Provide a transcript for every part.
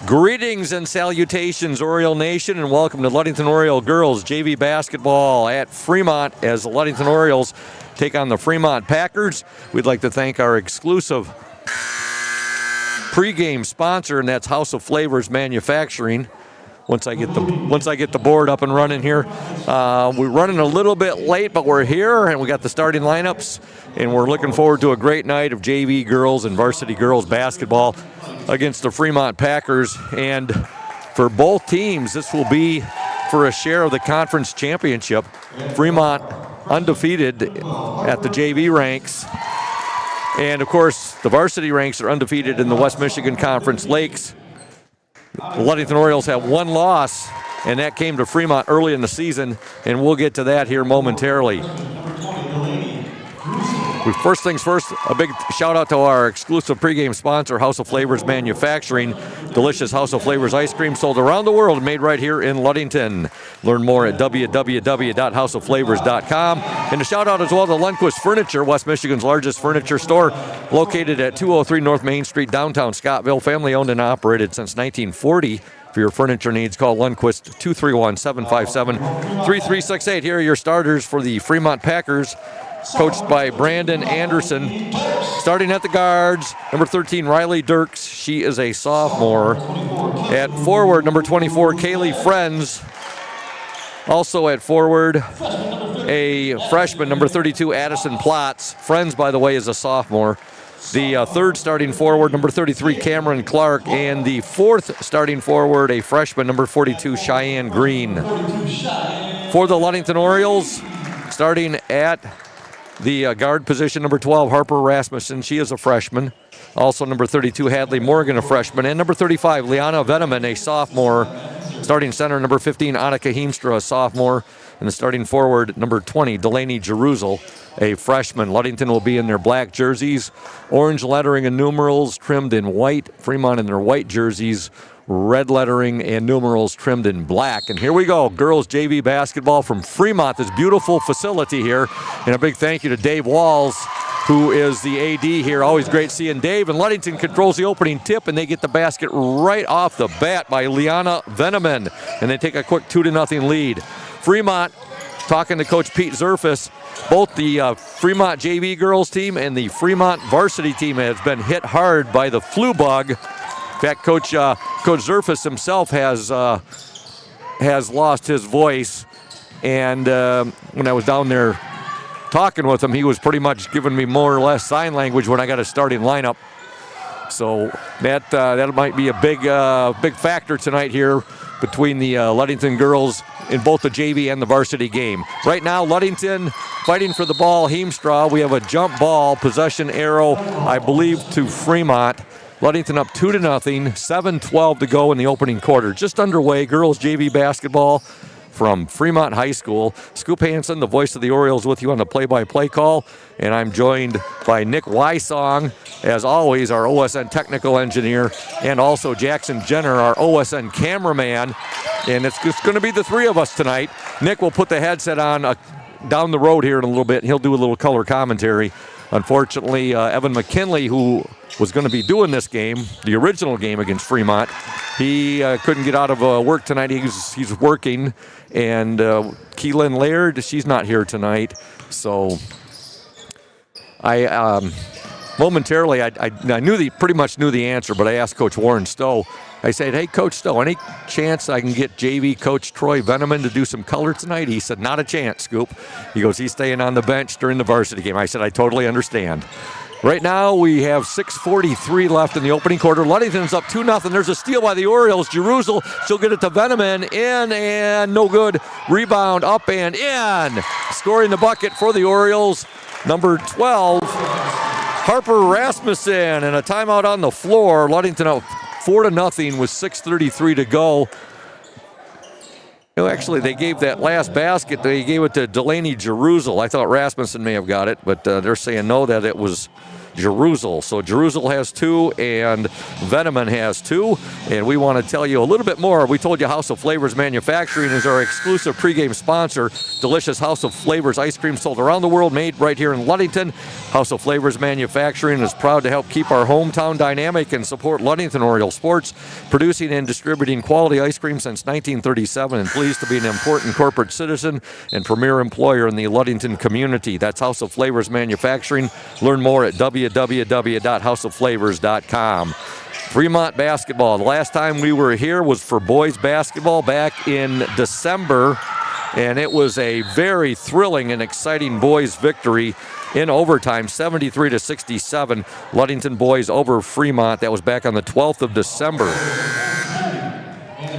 Greetings and salutations, Oriole Nation, and welcome to Ludington Oriole Girls JV Basketball at Fremont as the Ludington Orioles take on the Fremont Packers. We'd like to thank our exclusive pregame sponsor, and that's House of Flavors Manufacturing. Once I get the board up and running here, we're running a little bit late, but we're here and we got the starting lineups, and we're looking forward to a great night of JV girls and varsity girls basketball against the Fremont Packers. And for both teams, this will be for a share of the conference championship. Fremont undefeated at the JV ranks, and of course the varsity ranks are undefeated in the West Michigan Conference Lakes. The Ludington Orioles have one loss, and that came to Fremont early in the season, and we'll get to that here momentarily. First things first, a big shout out to our exclusive pregame sponsor, House of Flavors Manufacturing. Delicious House of Flavors ice cream sold around the world and made right here in Ludington. Learn more at www.houseofflavors.com. And a shout out as well to Lundquist Furniture, West Michigan's largest furniture store, located at 203 North Main Street, downtown Scottville. Family owned and operated since 1940. For your furniture needs, call Lundquist 231-757-3368. Here are your starters for the Fremont Packers, coached by Brandon Anderson. Starting at the guards, number 13, Riley Dirks. She is a sophomore. At forward, number 24, Kaylee Friends. Also at forward, a freshman, number 32, Addison Plotz. Friends, by the way, is a sophomore. The third starting forward, number 33, Cameron Clark. And the fourth starting forward, a freshman, number 42, Cheyenne Green. For the Ludington Orioles, starting at the guard position, number 12, Harper Rasmussen. She is a freshman. Also number 32, Hadley Morgan, a freshman. And number 35, Liana Veneman, a sophomore. Starting center, number 15, Annika Heemstra, a sophomore. And the starting forward, number 20, Delaney Jerusel, a freshman. Ludington will be in their black jerseys, orange lettering and numerals trimmed in white. Fremont in their white jerseys, red lettering and numerals trimmed in black. And here we go, girls JV basketball from Fremont, this beautiful facility here. And a big thank you to Dave Walls, who is the AD here. Always great seeing Dave. And Ludington controls the opening tip, and they get the basket right off the bat by Liana Veneman. And they take a quick 2-0 lead. Fremont, talking to Coach Pete Zerfus, both the Fremont JV girls team and the Fremont varsity team has been hit hard by the flu bug. In fact, Coach Zerfus himself has lost his voice, and when I was down there talking with him, he was pretty much giving me more or less sign language when I got a starting lineup. So that might be a big factor tonight here between the Ludington girls in both the JV and the varsity game. Right now, Ludington fighting for the ball. Heemstra, we have a jump ball, possession arrow, I believe, to Fremont. Ludington up 2-0, 7:12 to go in the opening quarter. Just underway, girls JV basketball from Fremont High School. Scoop Hansen, the voice of the Orioles, with you on the play-by-play call. And I'm joined by Nick Wysong, as always, our OSN technical engineer, and also Jackson Jenner, our OSN cameraman. And it's just going to be the three of us tonight. Nick will put the headset on down the road here in a little bit, and he'll do a little color commentary. Unfortunately, Evan McKinley, who was going to be doing this game, the original game against Fremont, he couldn't get out of work tonight. He's working. And Keelan Laird, she's not here tonight. So I momentarily, I pretty much knew the answer, but I asked Coach Warren Stowe. I said, hey, Coach Stowe, any chance I can get JV Coach Troy Veneman to do some color tonight? He said, not a chance, Scoop. He goes, he's staying on the bench during the varsity game. I said, I totally understand. Right now, we have 6:43 left in the opening quarter. Ludington's up 2-0. There's a steal by the Orioles. Jerusel, she'll get it to Veneman. In and no good. Rebound up and in. Scoring the bucket for the Orioles, number 12, Harper Rasmussen. And a timeout on the floor. Ludington up 4-0 with 6:33 to go. Actually, they gave that last basket, they gave it to Delaney Jerusel. I thought Rasmussen may have got it, but they're saying no, that it was Jerusalem. So Jerusalem has 2 and Veneman has 2. And we want to tell you a little bit more. We told you House of Flavors Manufacturing is our exclusive pregame sponsor. Delicious House of Flavors ice cream sold around the world, made right here in Ludington. House of Flavors Manufacturing is proud to help keep our hometown dynamic and support Ludington Orioles sports, producing and distributing quality ice cream since 1937, and pleased to be an important corporate citizen and premier employer in the Ludington community. That's House of Flavors Manufacturing. Learn more at www.houseofflavors.com. Fremont basketball. The last time we were here was for boys basketball back in December, and it was a very thrilling and exciting boys victory in overtime, 73-67. Ludington boys over Fremont. That was back on the 12th of December.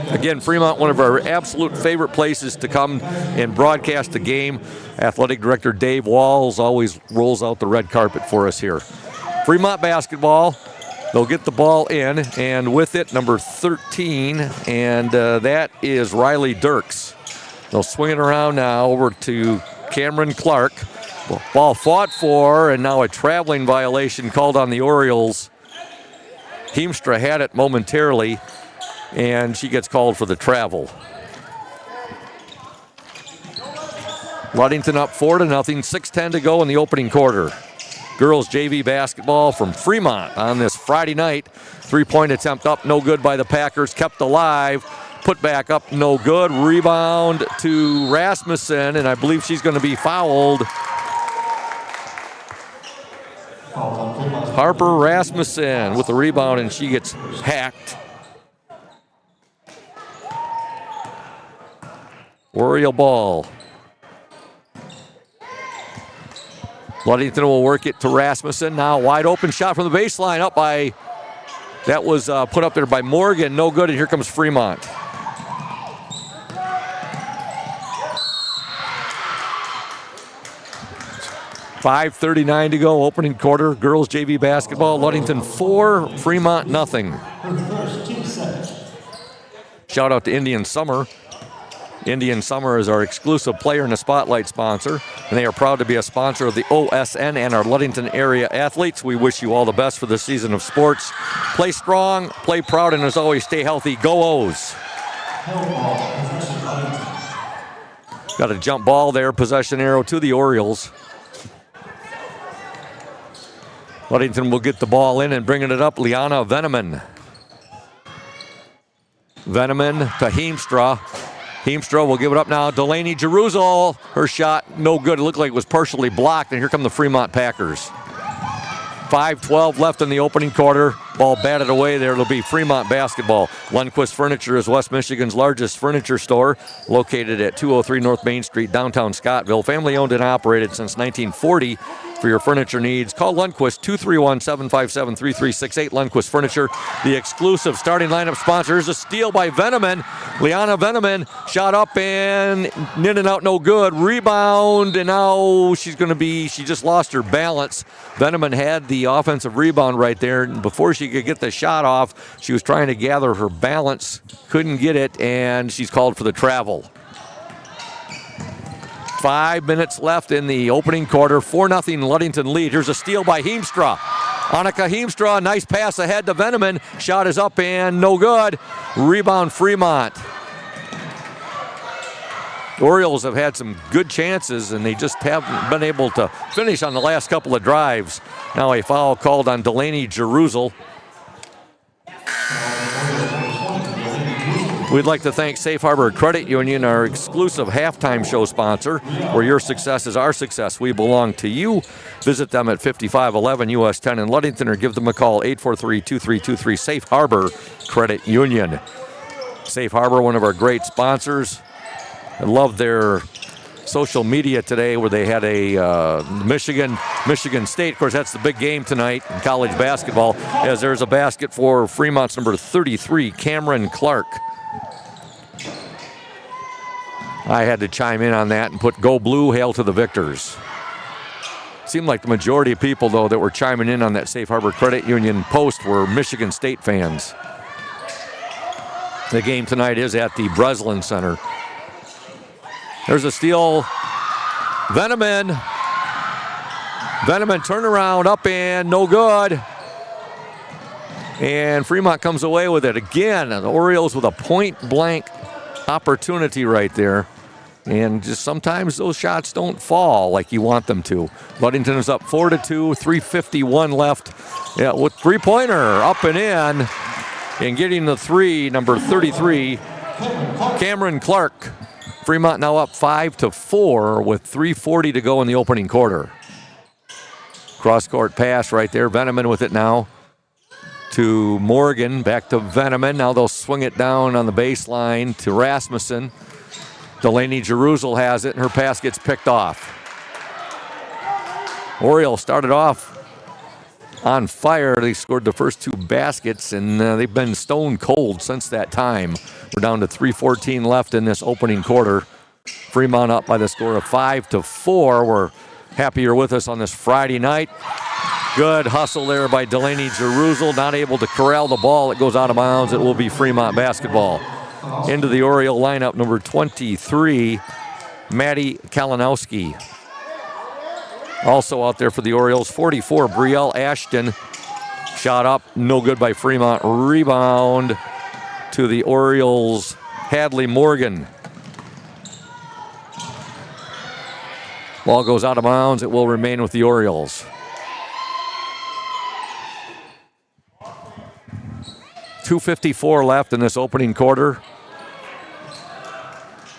Again, Fremont, one of our absolute favorite places to come and broadcast the game. Athletic Director Dave Walls always rolls out the red carpet for us here. Fremont basketball. They'll get the ball in, and with it, number 13, and that is Riley Dirks. They'll swing it around now over to Cameron Clark. Ball fought for, and now a traveling violation called on the Orioles. Heemstra had it momentarily, and she gets called for the travel. Ludington up 4-0, 6:10 to go in the opening quarter. Girls JV basketball from Fremont on this Friday night. Three-point attempt up, no good by the Packers, kept alive. Put back up, no good. Rebound to Rasmussen, and I believe she's going to be fouled. Harper Rasmussen with the rebound, and she gets hacked. Oriole ball. Ludington will work it to Rasmussen. Now wide open shot from the baseline up by, that was put up there by Morgan. No good, and here comes Fremont. .5:39 to go, opening quarter. Girls JV basketball. Ludington 4, Fremont nothing. Shout out to Indian Summer. Indian Summer is our exclusive player in the spotlight sponsor, and they are proud to be a sponsor of the OSN and our Ludington area athletes. We wish you all the best for the season of sports. Play strong, play proud, and as always, stay healthy. Go O's. Got a jump ball there, possession arrow to the Orioles. Ludington will get the ball in and bringing it up, Liana Veneman. Veneman to Heemstra. Heemstra will give it up now. Delaney Jerusalem, her shot, no good. It looked like it was partially blocked, and here come the Fremont Packers. 5:12 left in the opening quarter. Ball batted away there. It'll be Fremont basketball. Lundquist Furniture is West Michigan's largest furniture store, located at 203 North Main Street, downtown Scottville. Family owned and operated since 1940. For your furniture needs, call Lundquist 231-757-3368. Lundquist Furniture, the exclusive starting lineup sponsor. Is a steal by Veneman. Liana Veneman shot up and in and out, no good. Rebound, and now she just lost her balance. Veneman had the offensive rebound right there. And before she could get the shot off, she was trying to gather her balance, couldn't get it, and she's called for the travel. 5 minutes left in the opening quarter. 4-0 Ludington lead. Here's a steal by Heemstra. Annika Heemstra, nice pass ahead to Veneman. Shot is up and no good. Rebound Fremont. The Orioles have had some good chances, and they just haven't been able to finish on the last couple of drives. Now a foul called on Delaney Jerusalem. We'd like to thank Safe Harbor Credit Union, our exclusive halftime show sponsor. Where your success is our success, we belong to you. Visit them at 5511 US 10 in Ludington, or give them a call, 843-2323, Safe Harbor Credit Union. Safe Harbor, one of our great sponsors. I love their social media today, where they had a Michigan State. Of course, that's the big game tonight in college basketball, as there's a basket for Fremont's number 33, Cameron Clark. I had to chime in on that and put "Go Blue, hail to the victors." Seemed like the majority of people, though, that were chiming in on that Safe Harbor Credit Union post were Michigan State fans. The game tonight is at the Breslin Center. There's a steal. Veneman Veneman turnaround up and no good. And Fremont comes away with it. Again, the Orioles with a point-blank opportunity right there. And just sometimes those shots don't fall like you want them to. Ludington is up 4-2, 3:51 left. Yeah, with three-pointer up and in. And getting the three, number 33, Cameron Clark. Fremont now up 5-4 with 3:40 to go in the opening quarter. Cross-court pass right there. Veneman with it now to Morgan. Back to Veneman. Now they'll swing it down on the baseline to Rasmussen. Delaney Jerusalem has it, and her pass gets picked off. Orioles started off on fire. They scored the first two baskets, and they've been stone cold since that time. We're down to 3:14 left in this opening quarter. Fremont up by the score of 5-4. We're happy you're with us on this Friday night. Good hustle there by Delaney Jerusalem. Not able to corral the ball. It goes out of bounds. It will be Fremont basketball. Into the Oriole lineup, number 23, Maddie Kalinowski. Also out there for the Orioles, 44, Brielle Ashton. Shot up, no good by Fremont. Rebound to the Orioles, Hadley Morgan. Ball goes out of bounds. It will remain with the Orioles. .254 left in this opening quarter.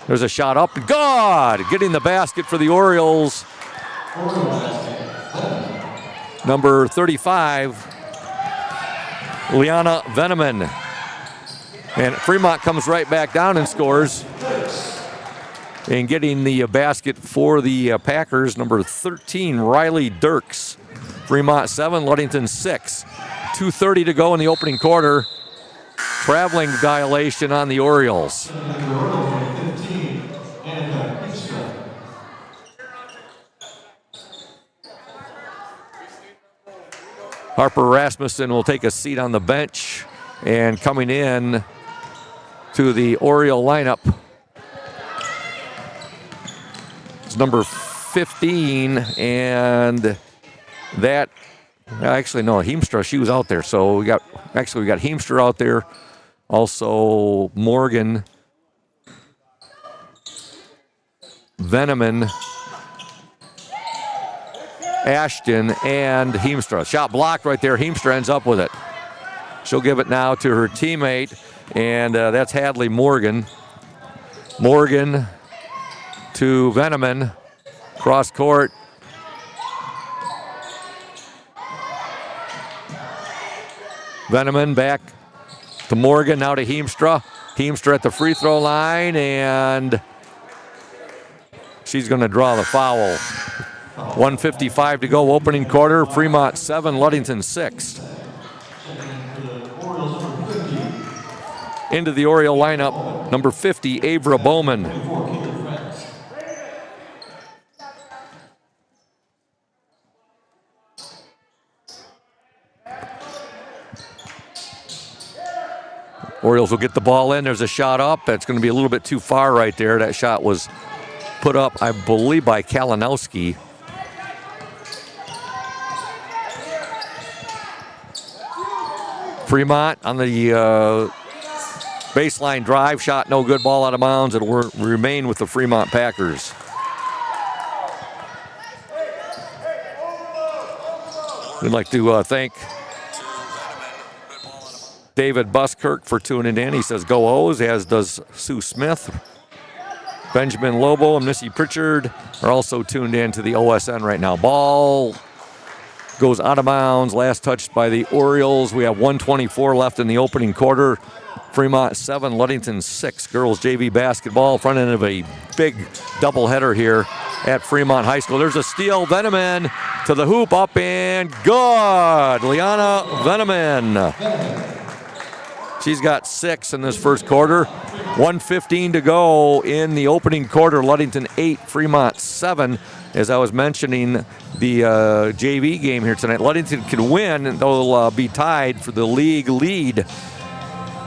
There's a shot up. Good! Getting the basket for the Orioles. Number 35, Liana Veneman. And Fremont comes right back down and scores. And getting the basket for the Packers, number 13, Riley Dirks. Fremont 7, Ludington 6. 2:30 to go in the opening quarter. Traveling violation on the Orioles. Harper Rasmussen will take a seat on the bench, and coming in to the Oriole lineup is number 15, and that, actually no, Heemstra, she was out there, so we got Heemstra out there, also Morgan, Veneman, Ashton, and Heemstra. Shot blocked right there. Heemstra ends up with it. She'll give it now to her teammate, and that's Hadley Morgan. Morgan to Veneman. Cross court. Veneman back to Morgan, now to Heemstra. Heemstra at the free throw line, and she's going to draw the foul. 1:55 to go, opening quarter. Fremont 7, Ludington 6. Into the Oriole lineup, number 50, Avra Bowman. Orioles will get the ball in. There's a shot up. That's going to be a little bit too far right there. That shot was put up, I believe, by Kalinowski. Fremont on the baseline drive. Shot no good. Ball out of bounds. It'll remain with the Fremont Packers. We'd like to thank David Buskirk for tuning in. He says go O's, as does Sue Smith. Benjamin Lobo and Missy Pritchard are also tuned in to the OSN right now. Ball goes out of bounds. Last touched by the Orioles. We have 1:24 left in the opening quarter. Fremont 7, Ludington 6. Girls JV basketball. Front end of a big doubleheader here at Fremont High School. There's a steal. Veneman to the hoop, up and good. Liana Veneman. She's got 6 in this first quarter. 1:15 to go in the opening quarter. Ludington 8, Fremont 7. As I was mentioning, the JV game here tonight, Ludington can win, and they'll be tied for the league lead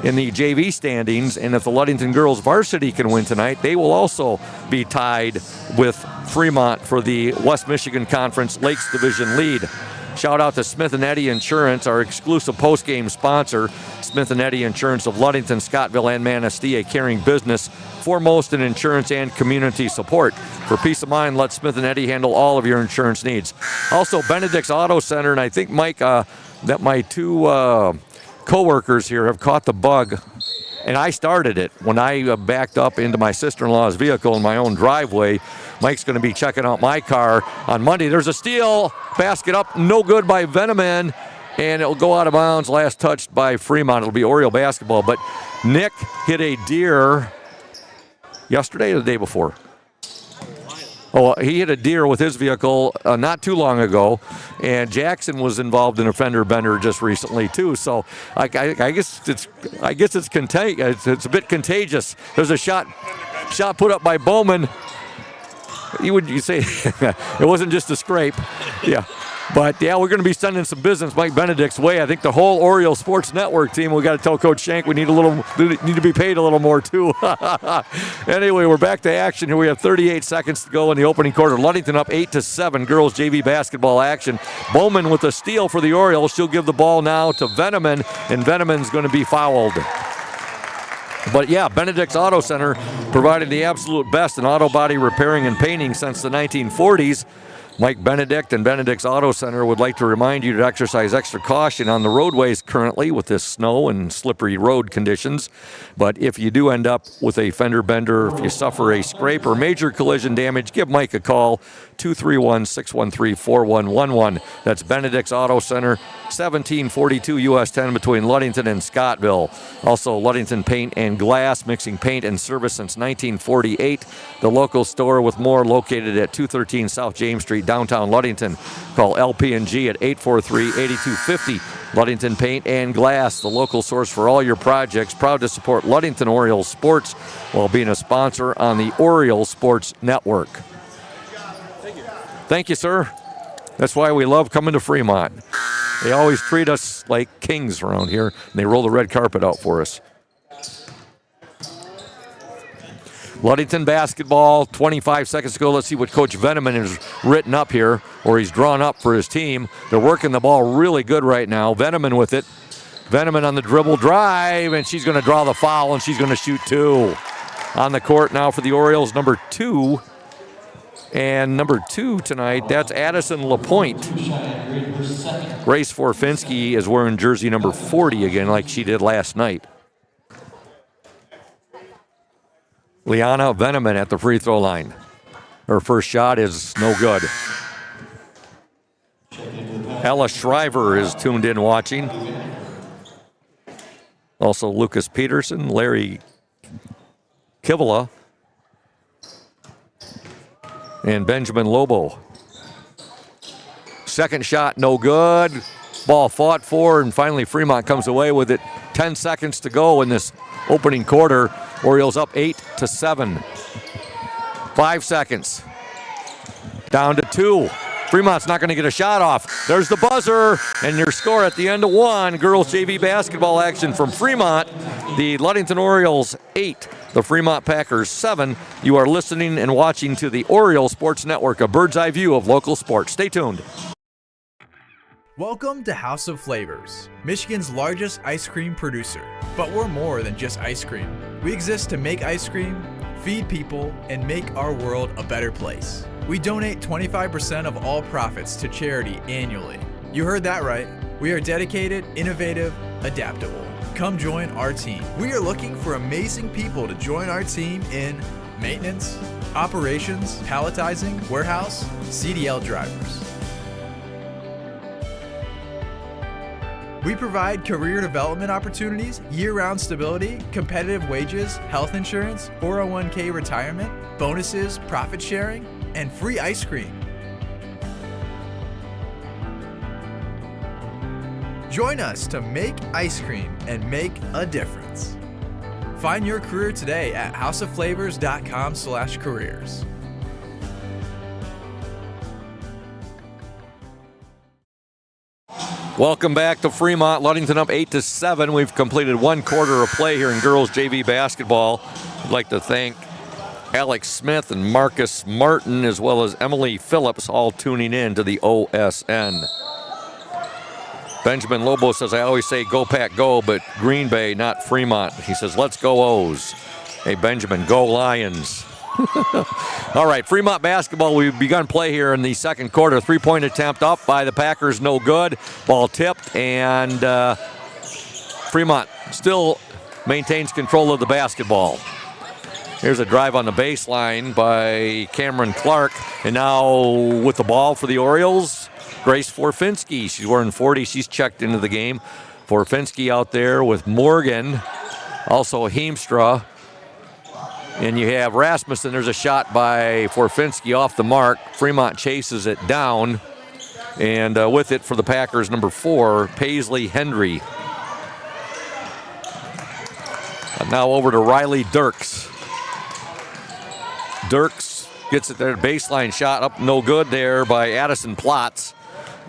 in the JV standings, and if the Ludington girls varsity can win tonight, they will also be tied with Fremont for the West Michigan Conference Lakes Division lead. Shout out to Smith & Eddy Insurance, our exclusive post-game sponsor. Smith & Eddy Insurance of Ludington, Scottville, and Manistee, a caring business, foremost in insurance and community support. For peace of mind, let Smith & Eddy handle all of your insurance needs. Also, Benedict's Auto Center, and I think, Mike, that my two co-workers here have caught the bug, and I started it when I backed up into my sister-in-law's vehicle in my own driveway. Mike's going to be checking out my car on Monday. There's a steal, basket up, no good by Veneman, and it'll go out of bounds, last touched by Fremont. It'll be Oriole basketball, but Nick hit a deer yesterday or the day before? Oh, he hit a deer with his vehicle not too long ago, and Jackson was involved in a fender bender just recently too. So I guess it's it's a bit contagious. There's a shot put up by Bowman. You say it wasn't just a scrape, yeah. But, yeah, we're going to be sending some business Mike Benedict's way. I think the whole Orioles Sports Network team, we got to tell Coach Shank we need to be paid a little more, too. Anyway, we're back to action here. We have 38 seconds to go in the opening quarter. Ludington up 8-7, girls JV basketball action. Bowman with a steal for the Orioles. She'll give the ball now to Veneman, and Veneman's going to be fouled. But, yeah, Benedict's Auto Center provided the absolute best in auto body repairing and painting since the 1940s. Mike Benedict and Benedict's Auto Center would like to remind you to exercise extra caution on the roadways currently with this snow and slippery road conditions. But if you do end up with a fender bender, if you suffer a scrape or major collision damage, give Mike a call, 231-613-4111. That's Benedict's Auto Center, 1742 US 10 between Ludington and Scottville. Also, Ludington Paint and Glass, mixing paint and service since 1948. The local store with more located at 213 South James Street, downtown Ludington. Call LP&G at 843-8250. Ludington Paint and Glass, the local source for all your projects. Proud to support Ludington Orioles sports while being a sponsor on the Orioles Sports Network. Thank you, sir. That's why we love coming to Fremont. They always treat us like kings around here, and they roll the red carpet out for us. Ludington basketball, 25 seconds to go. Let's see what Coach Veneman has written up here, or he's drawn up for his team. They're working the ball really good right now. Veneman with it. Veneman on the dribble drive, and she's going to draw the foul, and she's going to shoot two. On the court now for the Orioles, number 2. And number 2 tonight, that's Addison LaPointe. Grace Forfinski is wearing jersey number 40 again, like she did last night. Liana Veneman at the free throw line. Her first shot is no good. Ella Shriver is tuned in watching. Also Lucas Peterson, Larry Kivala, and Benjamin Lobo. Second shot, no good. Ball fought for, and finally Fremont comes away with it. 10 seconds to go in this opening quarter. Orioles up 8-7. 5 seconds. Down to 2. Fremont's not going to get a shot off. There's the buzzer, and your score at the end of 1. Girls JV basketball action from Fremont. The Ludington Orioles 8. The Fremont Packers 7. You are listening and watching to the Orioles Sports Network, a bird's eye view of local sports. Stay tuned. Welcome to House of Flavors, Michigan's largest ice cream producer. But we're more than just ice cream. We exist to make ice cream, feed people, and make our world a better place. We donate 25% of all profits to charity annually. You heard that right. We are dedicated, innovative, adaptable. Come join our team. We are looking for amazing people to join our team in maintenance, operations, palletizing, warehouse, CDL drivers. We provide career development opportunities, year-round stability, competitive wages, health insurance, 401k retirement, bonuses, profit sharing, and free ice cream. Join us to make ice cream and make a difference. Find your career today at houseofflavors.com/careers. Welcome back to Fremont. Ludington up 8-7. We've completed one quarter of play here in girls JV basketball. I'd like to thank Alex Smith and Marcus Martin, as well as Emily Phillips, all tuning in to the OSN. Benjamin Lobo says, I always say go Pack go, but Green Bay, not Fremont. He says, let's go O's. Hey, Benjamin, go Lions. All right, Fremont basketball, we've begun play here in the second quarter. Three-point attempt up by the Packers, no good. Ball tipped, and Fremont still maintains control of the basketball. Here's a drive on the baseline by Cameron Clark. And now with the ball for the Orioles, Grace Forfinski. She's wearing 40. She's checked into the game. Forfinski out there with Morgan. Also Heemstra. And you have Rasmussen. There's a shot by Forfinski off the mark. Fremont chases it down. And with it for the Packers, number 4, Paisley Hendry. And now over to Riley Dirks. Dirks gets it there. Baseline shot up, no good there by Addison Plotz.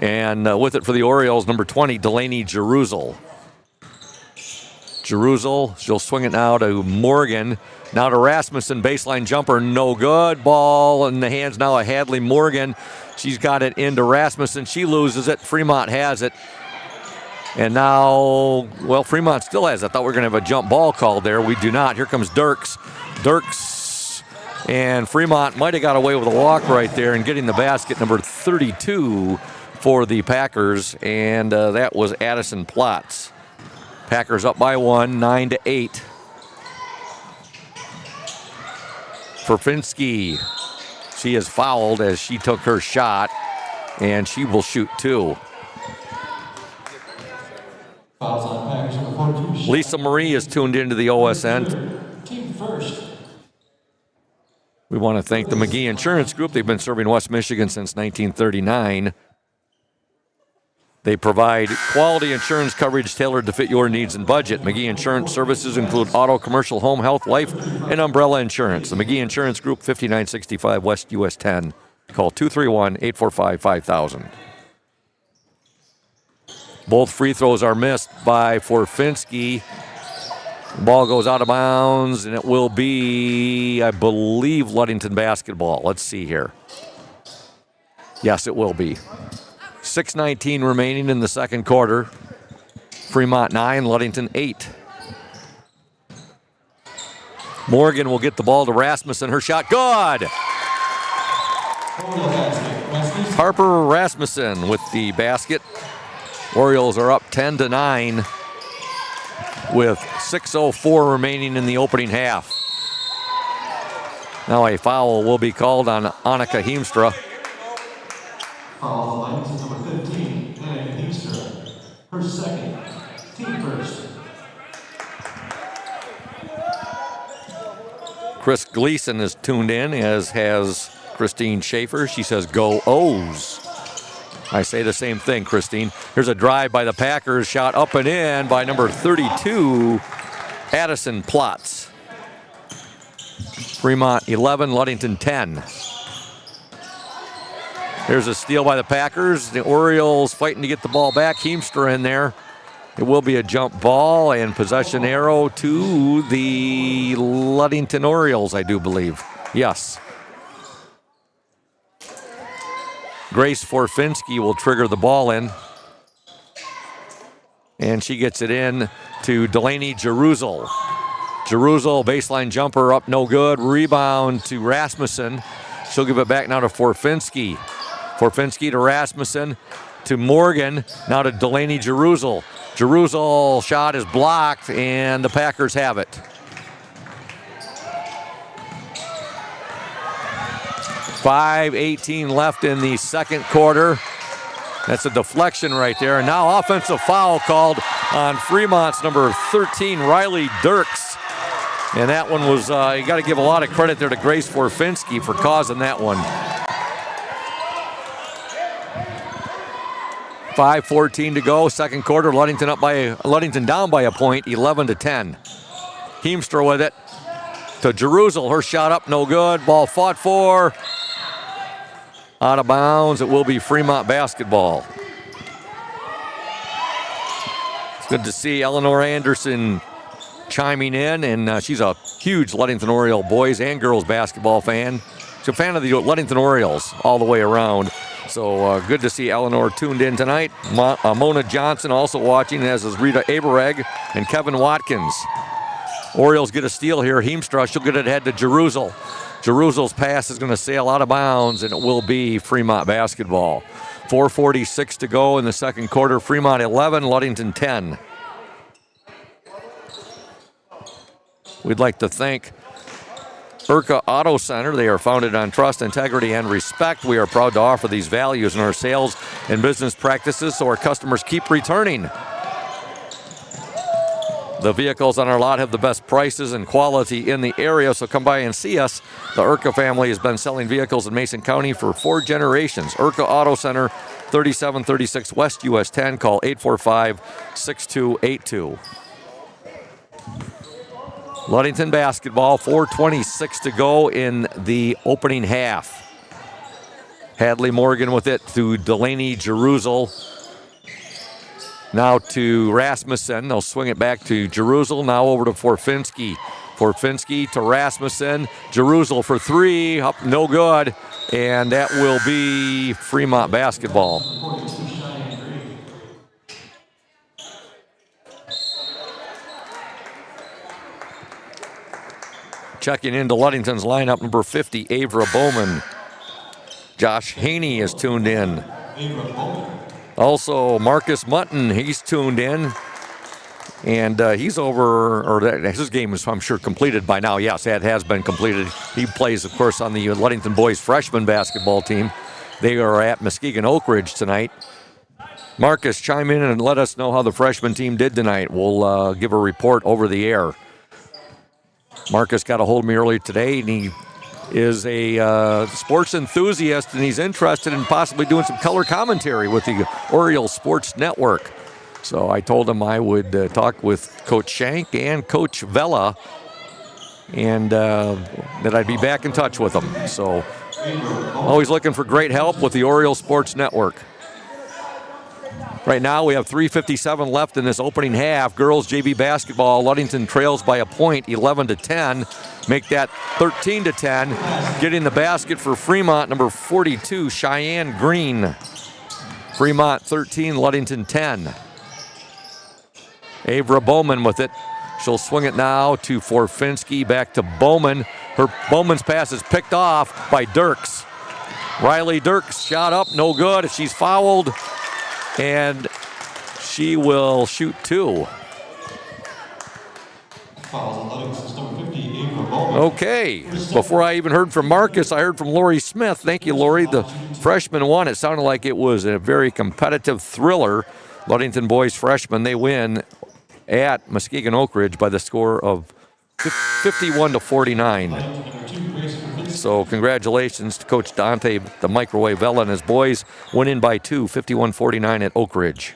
And with it for the Orioles, number 20, Delaney Jeruzal. Jeruzal, she'll swing it now to Morgan. Now to Rasmussen, baseline jumper, no good. Ball in the hands now of Hadley Morgan. She's got it into Rasmussen. She loses it. Fremont has it. And now, well, Fremont still has it. I thought we were going to have a jump ball called there. We do not. Here comes Dirks. Dirks and Fremont might have got away with a walk right there and getting the basket, number 32 for the Packers. And that was Addison Plotz. Packers up by 1, 9-8. Forfinski, she is fouled as she took her shot, and she will shoot 2. Lisa Marie is tuned into the OSN. Team first. We want to thank the McGee Insurance Group. They've been serving West Michigan since 1939. They provide quality insurance coverage tailored to fit your needs and budget. McGee Insurance services include auto, commercial, home, health, life, and umbrella insurance. The McGee Insurance Group, 5965 West US 10. Call 231-845-5000. Both free throws are missed by Forfinski. The ball goes out of bounds, and it will be, I believe, Ludington basketball. Let's see here. Yes, it will be. 6:19 remaining in the second quarter. Fremont 9, Ludington 8. Morgan will get the ball to Rasmussen. Her shot, good! Harper Rasmussen with the basket. Orioles are up 10-9 with 6:04 remaining in the opening half. Now a foul will be called on Annika Heemstra. Foul line is number 15, Annika Heemstra. Her second, team first. Chris Gleason is tuned in, as has Christine Schaefer. She says, go O's. I say the same thing, Christine. Here's a drive by the Packers, shot up and in by number 32, Addison Plotz. Fremont 11, Ludington 10. There's a steal by the Packers. The Orioles fighting to get the ball back. Heemstra in there. It will be a jump ball and possession arrow to the Ludington Orioles, I do believe. Yes. Grace Forfinski will trigger the ball in. And she gets it in to Delaney Jeruzal. Jeruzal, baseline jumper up, no good. Rebound to Rasmussen. She'll give it back now to Forfinski. Forfinski to Rasmussen, to Morgan, now to Delaney Jeruzal. Jeruzal shot is blocked, and the Packers have it. .5:18 left in the second quarter. That's a deflection right there. And now offensive foul called on Fremont's number 13, Riley Dirks. And that one was, you got to give a lot of credit there to Grace Forfinski for causing that one. 5:14 to go, second quarter. Ludington down by a point, 11-10. Heemstra with it to Jeruzal. Her shot up, no good. Ball fought for. Out of bounds. It will be Fremont basketball. Good to see Eleanor Anderson chiming in, and she's a huge Ludington Oriole boys and girls basketball fan. She's a fan of the Ludington Orioles all the way around. So good to see Eleanor tuned in tonight. Mona Johnson also watching, as is Rita Abereg and Kevin Watkins. Orioles get a steal here. Heemstra, she'll get it ahead to Jerusalem. Jerusalem's pass is going to sail out of bounds, and it will be Fremont basketball. 4:46 to go in the second quarter. Fremont 11, Ludington 10. We'd like to thank Urca Auto Center. They are founded on trust, integrity, and respect. We are proud to offer these values in our sales and business practices so our customers keep returning. The vehicles on our lot have the best prices and quality in the area, so come by and see us. The Urca family has been selling vehicles in Mason County for 4 generations. Urca Auto Center, 3736 West US 10. Call 845-6282. Ludington basketball, 4:26 to go in the opening half. Hadley Morgan with it to Delaney Jerusalem. Now to Rasmussen. They'll swing it back to Jerusalem. Now over to Forfinski. Forfinski to Rasmussen. Jerusalem for 3. Up, no good. And that will be Fremont basketball. Checking into Ludington's lineup, number 50, Avra Bowman. Josh Haney is tuned in. Also, Marcus Mutton, he's tuned in. And he's over, or his game is, I'm sure, completed by now. Yes, that has been completed. He plays, of course, on the Ludington boys freshman basketball team. They are at Muskegon Oak Ridge tonight. Marcus, chime in and let us know how the freshman team did tonight. We'll give a report over the air. Marcus got a hold of me earlier today, and he is a sports enthusiast, and he's interested in possibly doing some color commentary with the Orioles Sports Network. So I told him I would talk with Coach Shank and Coach Vela, and that I'd be back in touch with them. So always looking for great help with the Orioles Sports Network. Right now we have 3:57 left in this opening half. Girls JV basketball, Ludington trails by a point, 11-10. Make that 13-10. Getting the basket for Fremont, number 42, Cheyenne Green. Fremont 13, Ludington 10. Avra Bowman with it. She'll swing it now to Forfinski, back to Bowman. Bowman's pass is picked off by Dirks. Riley Dirks shot up, no good. She's fouled, and she will shoot 2. Okay, before I even heard from Marcus, I heard from Lori Smith. Thank you, Lori. The freshman won. It sounded like it was a very competitive thriller. Ludington boys freshmen, they win at Muskegon Oak Ridge by the score of 51-49. So congratulations to Coach Dante, the Microwave Vela, and his boys winning by 2, 51-49 at Oak Ridge.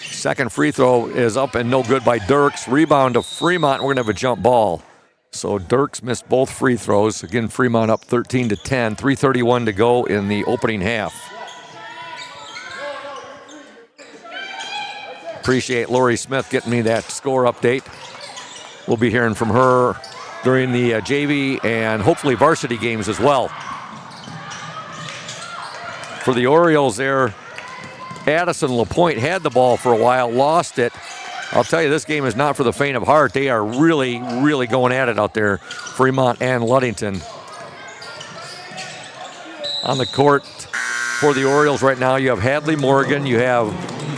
Second free throw is up and no good by Dirks. Rebound to Fremont. We're going to have a jump ball. So Dirks missed both free throws. Again, Fremont up 13-10. 3:31 to go in the opening half. Appreciate Lori Smith getting me that score update. We'll be hearing from her during the JV and hopefully varsity games as well. For the Orioles there, Addison LaPointe had the ball for a while, lost it. I'll tell you, this game is not for the faint of heart. They are really, really going at it out there, Fremont and Ludington. On the court for the Orioles right now, you have Hadley Morgan, you have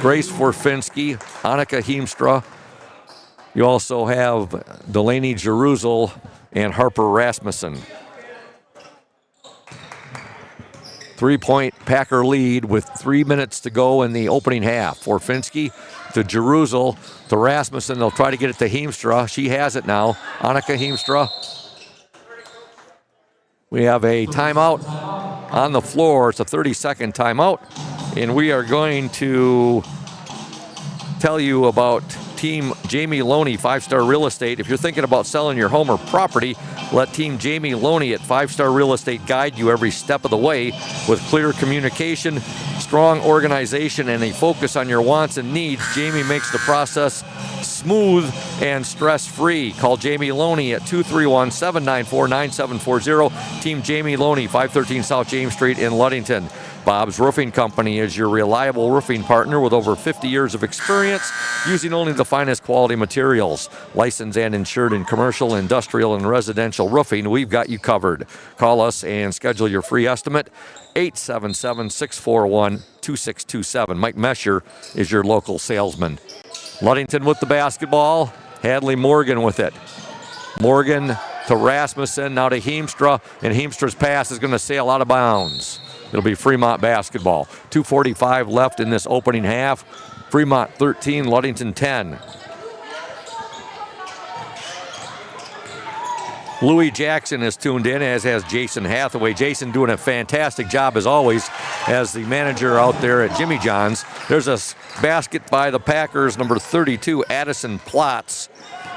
Grace Forfinski, Annika Heemstra. You also have Delaney Jerusalem and Harper Rasmussen. 3-point Packer lead with 3 minutes to go in the opening half. Forfinski to Jerusalem to Rasmussen. They'll try to get it to Heemstra. She has it now. Annika Heemstra. We have a timeout on the floor. It's a 30-second timeout. And we are going to tell you about Team Jamie Loney, 5-Star Real Estate. If you're thinking about selling your home or property, Let Team Jamie Loney at 5-Star Real Estate guide you every step of the way with clear communication, strong organization, and a focus on your wants and needs. Jamie makes the process smooth and stress-free. Call Jamie Loney at 231-794-9740. Team Jamie Loney, 513 South James Street in Ludington. Bob's Roofing Company is your reliable roofing partner with over 50 years of experience using only the finest quality materials. Licensed and insured in commercial, industrial, and residential roofing, we've got you covered. Call us and schedule your free estimate, 877-641-2627. Mike Mesher is your local salesman. Ludington with the basketball. Hadley Morgan with it. Morgan to Rasmussen, now to Heemstra, and Heemstra's pass is going to sail out of bounds. It'll be Fremont basketball. 2:45 left in this opening half. Fremont 13, Ludington 10. Louis Jackson is tuned in, as has Jason Hathaway. Jason doing a fantastic job, as always, as the manager out there at Jimmy John's. There's a basket by the Packers, number 32, Addison Plotz.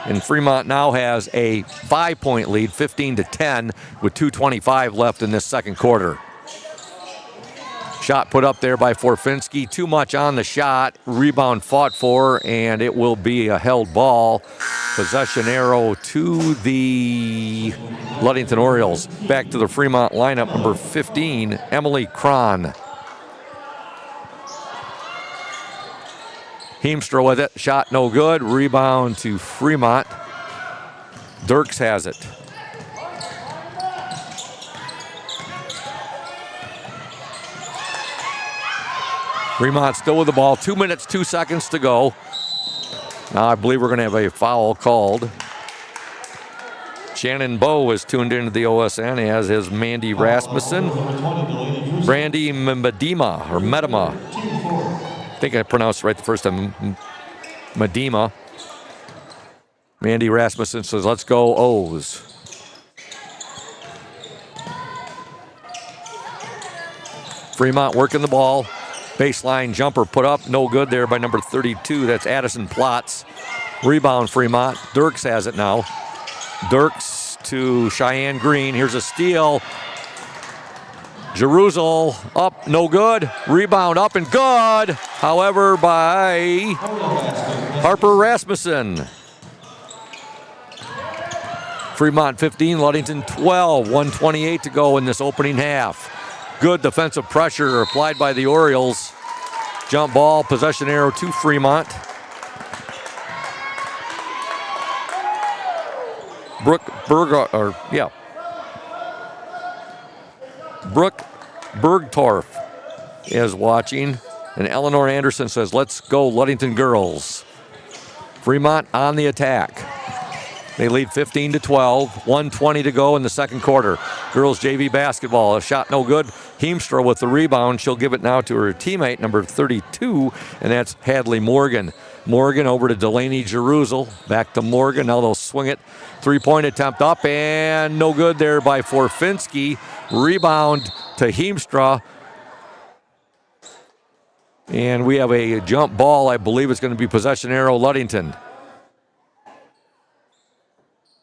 And Fremont now has a 5-point lead, 15-10, with 2:25 left in this second quarter. Shot put up there by Forfinski. Too much on the shot. Rebound fought for, and it will be a held ball. Possession arrow to the Ludington Orioles. Back to the Fremont lineup, number 15, Emily Cron. Heemstra with it. Shot no good. Rebound to Fremont. Dirks has it. Fremont still with the ball. 2 minutes, 2 seconds to go. Now I believe we're going to have a foul called. Shannon Bowe is tuned into the OSN, as is Mandy Rasmussen. Brandy Medema, or Medema. I think I pronounced it right the first time. Medema. Mandy Rasmussen says, let's go O's. Fremont working the ball. Baseline jumper put up, no good there by number 32. That's Addison Plotz. Rebound Fremont. Dirks has it now. Dirks to Cheyenne Green. Here's a steal. Jerusalem up, no good. Rebound up and good. However, by Harper Rasmussen. Fremont 15, Ludington 12. 1:28 to go in this opening half. Good defensive pressure applied by the Orioles. Jump ball, possession arrow to Fremont. Brooke Bergtorf is watching, and Eleanor Anderson says, let's go Ludington girls. Fremont on the attack. They lead 15-12, 1:20 to go in the second quarter. Girls JV basketball, a shot no good. Heemstra with the rebound. She'll give it now to her teammate, number 32, and that's Hadley Morgan. Morgan over to Delaney Jerusalem. Back to Morgan. Now they'll swing it. Three-point attempt up, and no good there by Forfinski. Rebound to Heemstra. And we have a jump ball. I believe it's going to be possession arrow Ludington.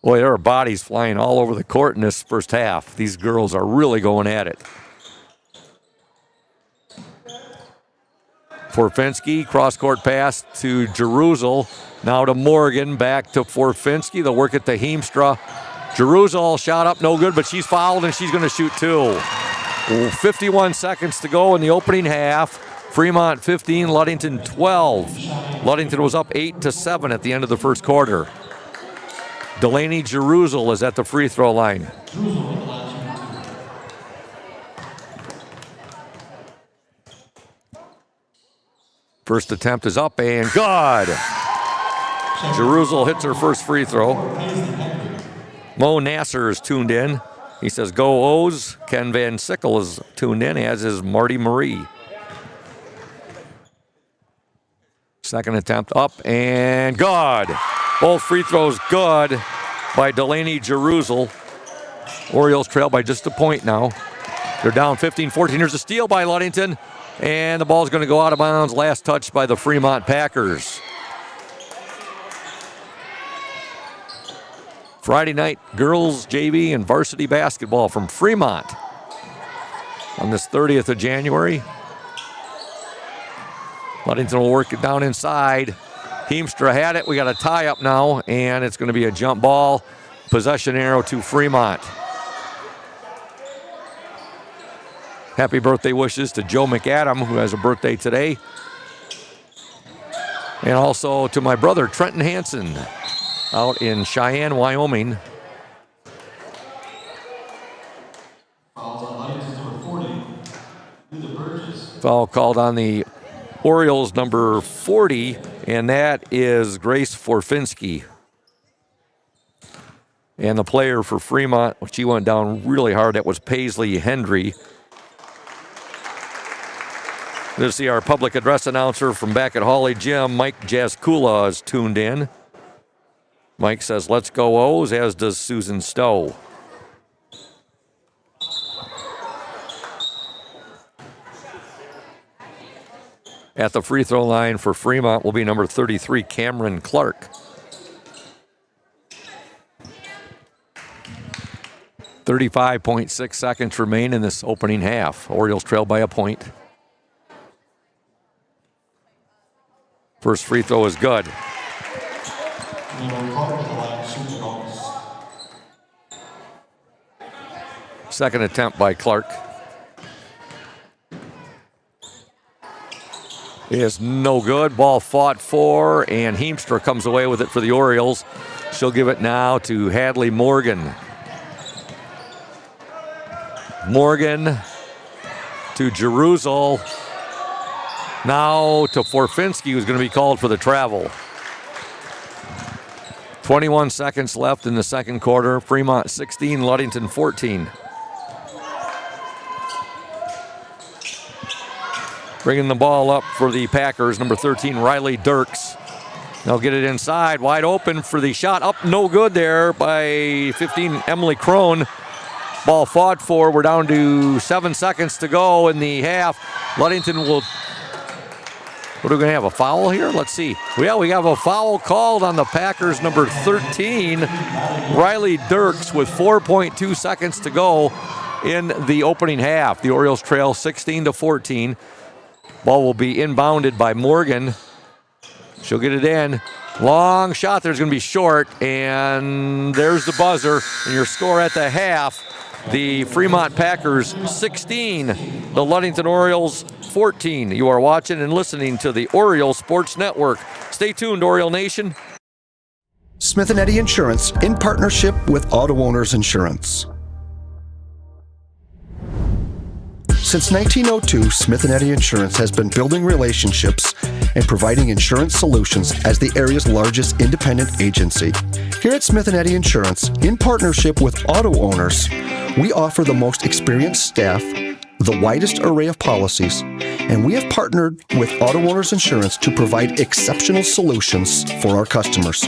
Boy, there are bodies flying all over the court in this first half. These girls are really going at it. Forfinski, cross-court pass to Jerusalem. Now to Morgan, back to Forfinski. They'll work it to Heemstra. Jerusalem shot up, no good, but she's fouled and she's going to shoot two. 51 seconds to go in the opening half. Fremont 15, Ludington 12. Ludington was up 8-7 at the end of the first quarter. Delaney Jerusalem is at the free throw line. First attempt is up and good. Jerusalem hits her first free throw. Mo Nasser is tuned in. He says, go O's. Ken Van Sickle is tuned in, as is Marty Marie. Second attempt up and good. Both free throws good by Delaney Jerusalem. Orioles trail by just a point now. They're down 15-14. Here's a steal by Ludington, and the ball's going to go out of bounds. Last touch by the Fremont Packers. Friday night girls JV and varsity basketball from Fremont on this 30th of January. Ludington will work it down inside. Heemstra had it. We got a tie up now, and it's going to be a jump ball. Possession arrow to Fremont. Happy birthday wishes to Joe McAdam, who has a birthday today. And also to my brother, Trenton Hansen, out in Cheyenne, Wyoming. Foul called on the Orioles, number 40, and that is Grace Forfinski. And the player for Fremont, she went down really hard. That was Paisley Hendry. This is our public address announcer from back at Hawley Gym, Mike Jaskula, is tuned in. Mike says, let's go O's, as does Susan Stowe. At the free throw line for Fremont will be number 33, Cameron Clark. 35.6 seconds remain in this opening half. Orioles trail by a point. First free throw is good. Second attempt by Clark is no good. Ball fought for, and Heemstra comes away with it for the Orioles. She'll give it now to Hadley Morgan. Morgan to Jeruzal. Now to Forfinski, who's going to be called for the travel. 21 seconds left in the second quarter. Fremont 16, Ludington 14. Bringing the ball up for the Packers, number 13, Riley Dirks. They'll get it inside, wide open for the shot. Up, no good there by 15, Emily Crone. Ball fought for. We're down to 7 seconds to go in the half. Ludington will... What are we going to have, a foul here? Let's see. Yeah, we have a foul called on the Packers, number 13, Riley Dirks, with 4.2 seconds to go in the opening half. The Orioles trail 16-14. Ball will be inbounded by Morgan. She'll get it in. Long shot there's going to be short, and there's the buzzer. And your score at the half, the Fremont Packers 16, the Ludington Orioles 14. You are watching and listening to the Orioles Sports Network. Stay tuned, Oriole Nation. Smith & Eddy Insurance, in partnership with Auto Owners Insurance. Since 1902, Smith & Eddy Insurance has been building relationships and providing insurance solutions as the area's largest independent agency. Here at Smith & Eddy Insurance, in partnership with Auto Owners, we offer the most experienced staff, the widest array of policies, and we have partnered with Auto Owners Insurance to provide exceptional solutions for our customers.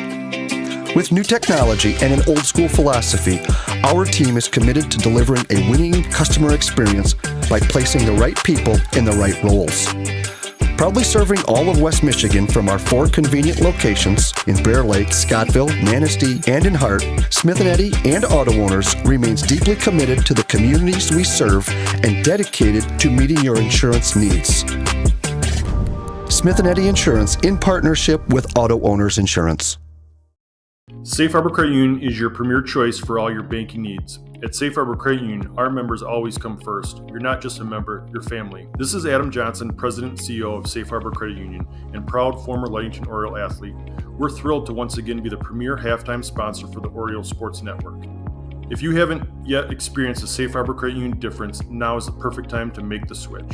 With new technology and an old-school philosophy, our team is committed to delivering a winning customer experience by placing the right people in the right roles. Proudly serving all of West Michigan from our 4 convenient locations in Bear Lake, Scottville, Manistee, and in Hart, Smith & Eddy and Auto Owners remains deeply committed to the communities we serve and dedicated to meeting your insurance needs. Smith & Eddy Insurance, in partnership with Auto Owners Insurance. Safe Harbor Credit Union is your premier choice for all your banking needs. At Safe Harbor Credit Union, our members always come first. You're not just a member, you're family. This is Adam Johnson, President and CEO of Safe Harbor Credit Union and proud former Ludington Oriole athlete. We're thrilled to once again be the premier halftime sponsor for the Orioles Sports Network. If you haven't yet experienced the Safe Harbor Credit Union difference, now is the perfect time to make the switch.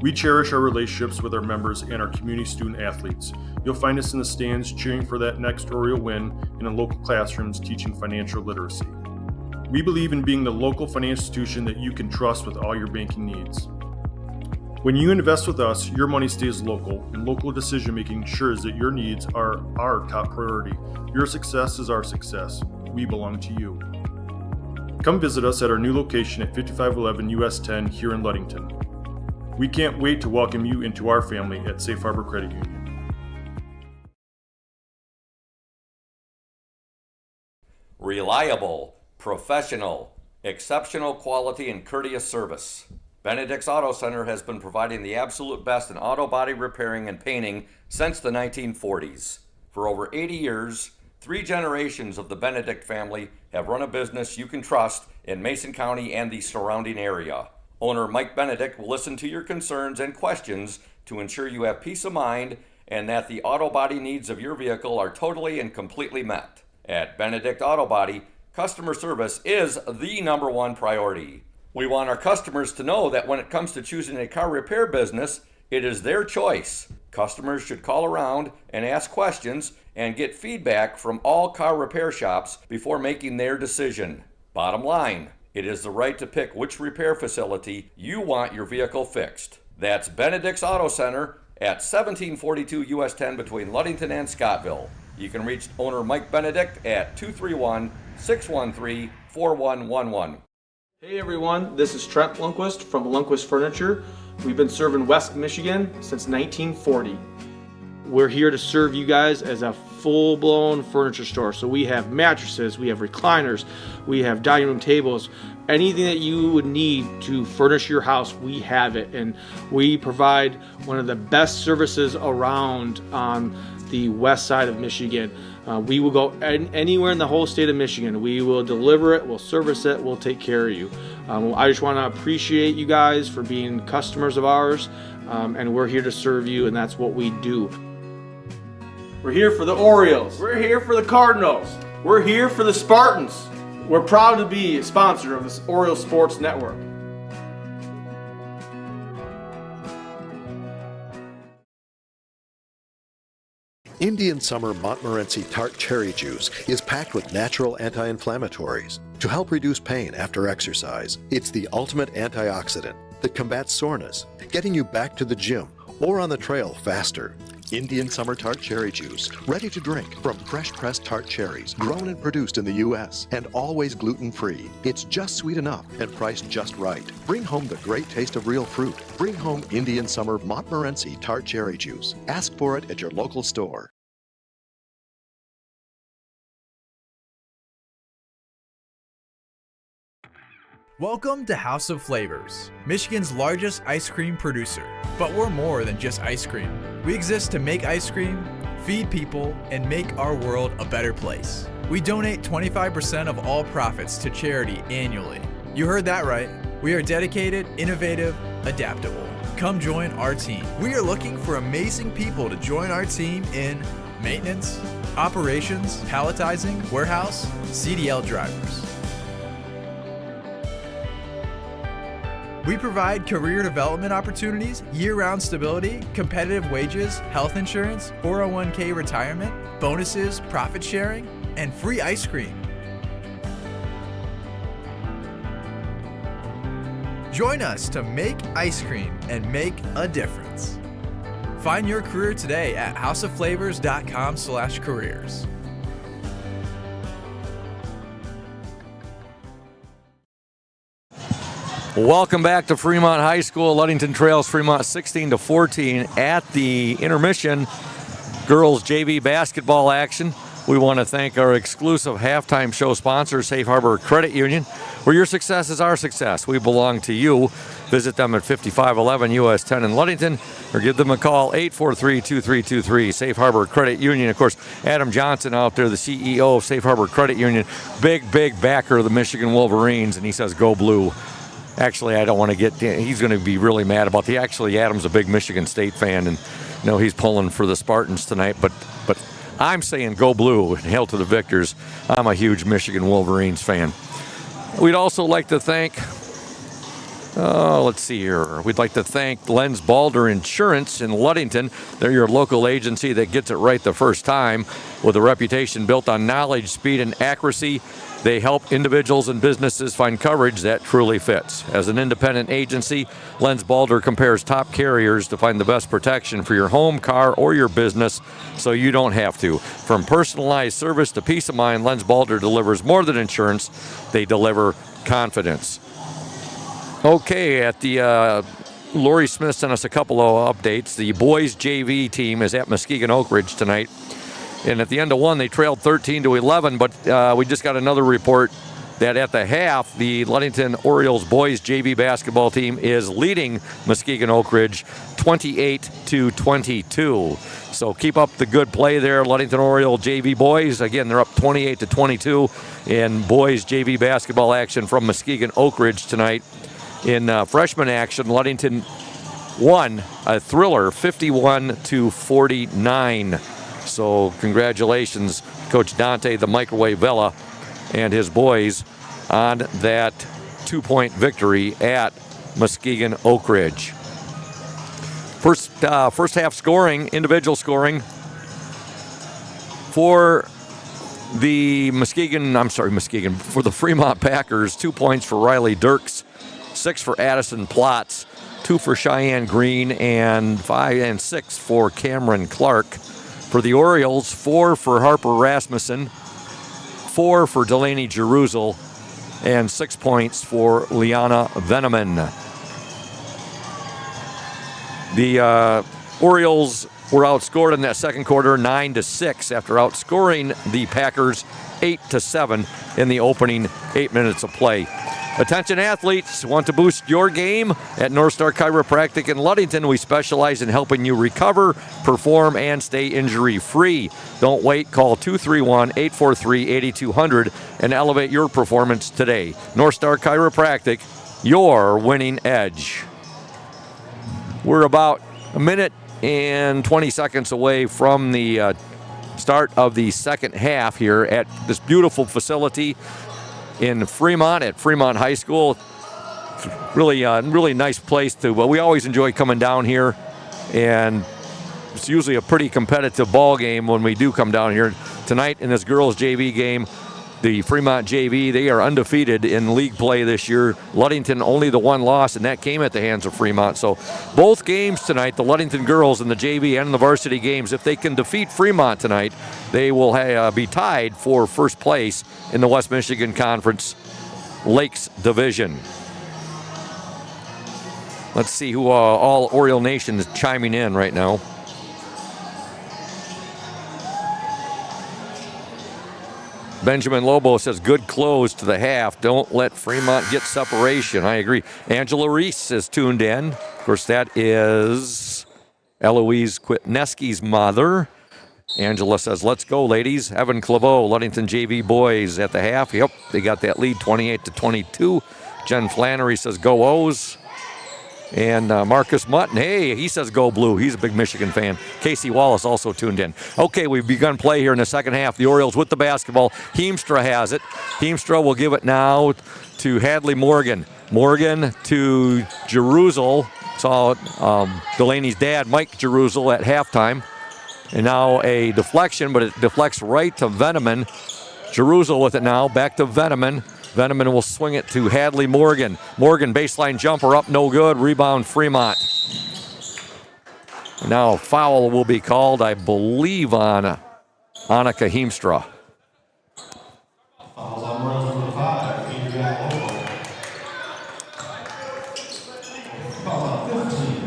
We cherish our relationships with our members and our community student athletes. You'll find us in the stands cheering for that next Oriole win and in local classrooms teaching financial literacy. We believe in being the local financial institution that you can trust with all your banking needs. When you invest with us, your money stays local, and local decision-making ensures that your needs are our top priority. Your success is our success. We belong to you. Come visit us at our new location at 5511 US 10 here in Ludington. We can't wait to welcome you into our family at Safe Harbor Credit Union. Reliable, professional, exceptional quality and courteous service. Benedict's Auto Center has been providing the absolute best in auto body repairing and painting since the 1940s. For over 80 years, 3 generations of the Benedict family have run a business you can trust in Mason County and the surrounding area. Owner Mike Benedict will listen to your concerns and questions to ensure you have peace of mind and that the auto body needs of your vehicle are totally and completely met. At Benedict Auto Body, customer service is the #1 priority. We want our customers to know that when it comes to choosing a car repair business, it is their choice. Customers should call around and ask questions and get feedback from all car repair shops before making their decision. Bottom line, it is the right to pick which repair facility you want your vehicle fixed. That's Benedict's Auto Center at 1742 US 10 between Ludington and Scottville. You can reach owner Mike Benedict at 231-613-4111. Hey everyone, this is Trent Lundquist from Lundquist Furniture. We've been serving West Michigan since 1940. We're here to serve you guys as a full-blown furniture store. So we have mattresses, we have recliners, we have dining room tables, anything that you would need to furnish your house, we have it. And we provide one of the best services around on the west side of Michigan. We will go anywhere in the whole state of Michigan. We will deliver it, we'll service it, we'll take care of you. I just want to appreciate you guys for being customers of ours, and we're here to serve you, and that's what we do. We're here for the Orioles. We're here for the Cardinals. We're here for the Spartans. We're proud to be a sponsor of this Orioles Sports Network. Indian Summer Montmorency Tart Cherry Juice is packed with natural anti-inflammatories to help reduce pain after exercise. It's the ultimate antioxidant that combats soreness, getting you back to the gym or on the trail faster. Indian Summer Tart Cherry Juice, ready to drink from fresh pressed tart cherries, grown and produced in the U.S. and always gluten-free. It's just sweet enough and priced just right. Bring home the great taste of real fruit. Bring home Indian Summer Montmorency Tart Cherry Juice. Ask for it at your local store. Welcome to House of Flavors, Michigan's largest ice cream producer. But we're more than just ice cream. We exist to make ice cream, feed people, and make our world a better place. We donate 25% of all profits to charity annually. You heard that right. We are dedicated, innovative, adaptable. Come join our team. We are looking for amazing people to join our team in maintenance, operations, palletizing, warehouse, CDL drivers. We provide career development opportunities, year-round stability, competitive wages, health insurance, 401k retirement, bonuses, profit sharing, and free ice cream. Join us to make ice cream and make a difference. Find your career today at houseofflavors.com/careers. Welcome back to Fremont High School. Ludington trails Fremont 16-14 at the intermission girls JV basketball action. We want to thank our exclusive halftime show sponsor, Safe Harbor Credit Union, where your success is our success. We belong to you. Visit them at 5511 US 10 in Ludington or give them a call, 843-2323. Safe Harbor Credit Union. Of course, Adam Johnson out there, the CEO of Safe Harbor Credit Union, big backer of the Michigan Wolverines, and he says, go blue. Actually, I don't want to get, he's going to be really mad about the, actually, Adam's a big Michigan State fan, and he's pulling for the Spartans tonight, but I'm saying go blue and hail to the victors. I'm a huge Michigan Wolverines fan. We'd also like to thank, let's see here. We'd like to thank Lenz Balder Insurance in Ludington. They're your local agency that gets it right the first time with a reputation built on knowledge, speed, and accuracy. They help individuals and businesses find coverage that truly fits. As an independent agency, Lenz Balder compares top carriers to find the best protection for your home, car, or your business so you don't have to. From personalized service to peace of mind, Lenz Balder delivers more than insurance. They deliver confidence. Okay, at the Lori Smith sent us a couple of updates. The boys JV team is at Muskegon Oak Ridge tonight. And at the end of one, they trailed 13-11, but we just got another report that at the half, the Ludington Orioles boys JV basketball team is leading Muskegon Oak Ridge 28-22. So keep up the good play there, Ludington Oriole JV boys. Again, they're up 28-22 in boys JV basketball action from Muskegon Oak Ridge tonight. In freshman action, Ludington won a thriller 51-49. So congratulations, Coach Dante the Microwave Vela and his boys on that 2-point victory at Muskegon Oak Ridge. First half scoring, individual scoring for the for the Fremont Packers, 2 points for Riley Dirks, 6 for Addison Plotz, 2 for Cheyenne Green, and 5 and 6 for Cameron Clark. For the Orioles, 4 for Harper Rasmussen, 4 for Delaney Jerusalem, and 6 points for Liana Veneman. The Orioles were outscored in that second quarter 9-6 after outscoring the Packers 8-7 in the opening 8 minutes of play. Attention athletes, want to boost your game? At North Star Chiropractic in Ludington, we specialize in helping you recover, perform, and stay injury-free. Don't wait. Call 231-843-8200 and elevate your performance today. North Star Chiropractic, your winning edge. We're about a minute and 20 seconds away from the start of the second half here at this beautiful facility in Fremont at Fremont High School. It's really nice place to. Well, we always enjoy coming down here, and it's usually a pretty competitive ball game when we do come down here. Tonight in this girls JV game, the Fremont JV, they are undefeated in league play this year. Ludington only the one loss, and that came at the hands of Fremont. So both games tonight, the Ludington girls in the JV and the varsity games, if they can defeat Fremont tonight, they will be tied for first place in the West Michigan Conference Lakes Division. Let's see who all Oriole Nation is chiming in right now. Benjamin Lobo says, good close to the half. Don't let Fremont get separation. I agree. Angela Reese is tuned in. Of course, that is Eloise Kwitneski's mother. Angela says, let's go, ladies. Evan Claveau, Ludington JV boys at the half. Yep, they got that lead 28-22. Jen Flannery says, go O's. And Marcus Mutton, hey, he says go blue. He's a big Michigan fan. Casey Wallace also tuned in. Okay, we've begun play here in the second half. The Orioles with the basketball. Heemstra has it. Heemstra will give it now to Hadley Morgan. Morgan to Jerusalem. Saw Delaney's dad, Mike Jerusalem, at halftime. And now a deflection, but it deflects right to Veneman. Jerusalem with it now. Back to Veneman. Veneman will swing it to Hadley Morgan. Morgan, baseline jumper up, no good. Rebound, Fremont. Now a foul will be called, I believe, on Annika Heemstra. Fouls on row number 5, Adriana Lobo. Foul on 15.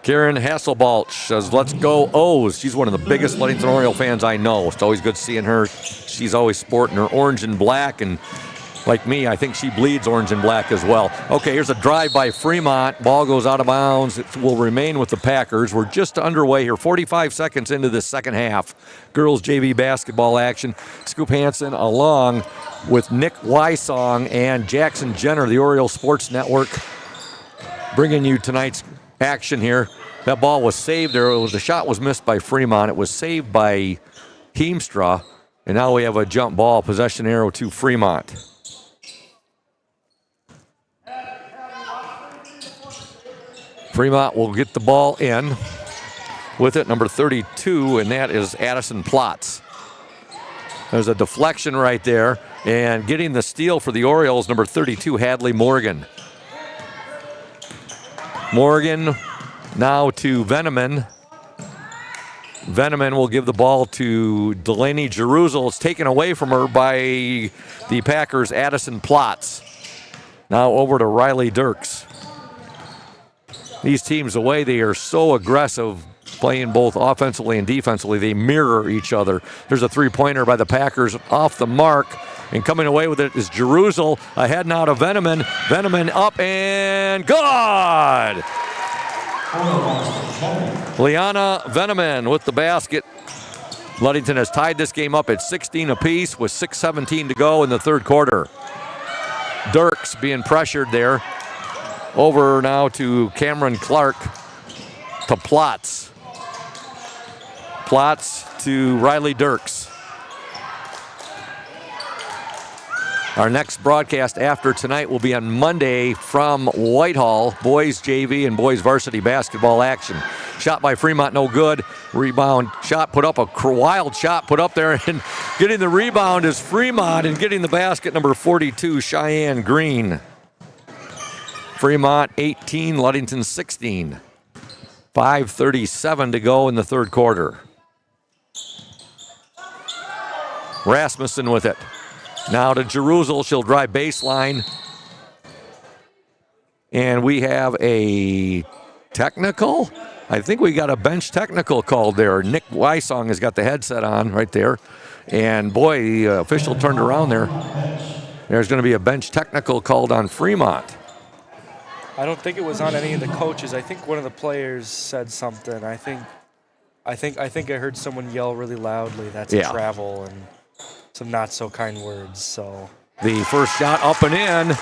Karen Hasselbalch says, let's go O's. She's one of the biggest Ludington Oriole fans I know. It's always good seeing her. She's always sporting her orange and black, and like me, I think she bleeds orange and black as well. Okay, here's a drive by Fremont. Ball goes out of bounds. It will remain with the Packers. We're just underway here, 45 seconds into this second half. Girls JV basketball action. Scoop Hansen along with Nick Wysong and Jackson Jenner, the Oriole Sports Network, bringing you tonight's action here. That ball was saved there. The shot was missed by Fremont. It was saved by Heemstra. And now we have a jump ball, possession arrow to Fremont. Fremont will get the ball in with it, number 32, and that is Addison Plotz. There's a deflection right there, and getting the steal for the Orioles, number 32, Hadley Morgan. Morgan now to Veneman. Veneman will give the ball to Delaney Jerusalem. It's taken away from her by the Packers' Addison Plotz. Now over to Riley Dirks. These teams, the way they are so aggressive, playing both offensively and defensively. They mirror each other. There's a three-pointer by the Packers off the mark. And coming away with it is Jerusalem. Ahead now to Veneman. Veneman up and good! Liana Veneman with the basket. Ludington has tied this game up at 16 apiece with 6:17 to go in the third quarter. Dirks being pressured there. Over now to Cameron Clark to Plotz. Plotz to Riley Dirks. Our next broadcast after tonight will be on Monday from Whitehall. Boys JV and boys varsity basketball action. Shot by Fremont, no good. Rebound shot put up, a wild shot put up there, and getting the rebound is Fremont, and getting the basket, number 42, Cheyenne Green. Fremont 18, Ludington 16. 5:37 to go in the third quarter. Rasmussen with it. Now to Jerusalem. She'll drive baseline. And we have a technical. I think we got a bench technical called there. Nick Wysong has got the headset on right there. And boy, the official turned around there. There's going to be a bench technical called on Fremont. I don't think it was on any of the coaches. I think one of the players said something. I think I heard someone yell really loudly. That's a travel and some not so kind words. So the first shot up and in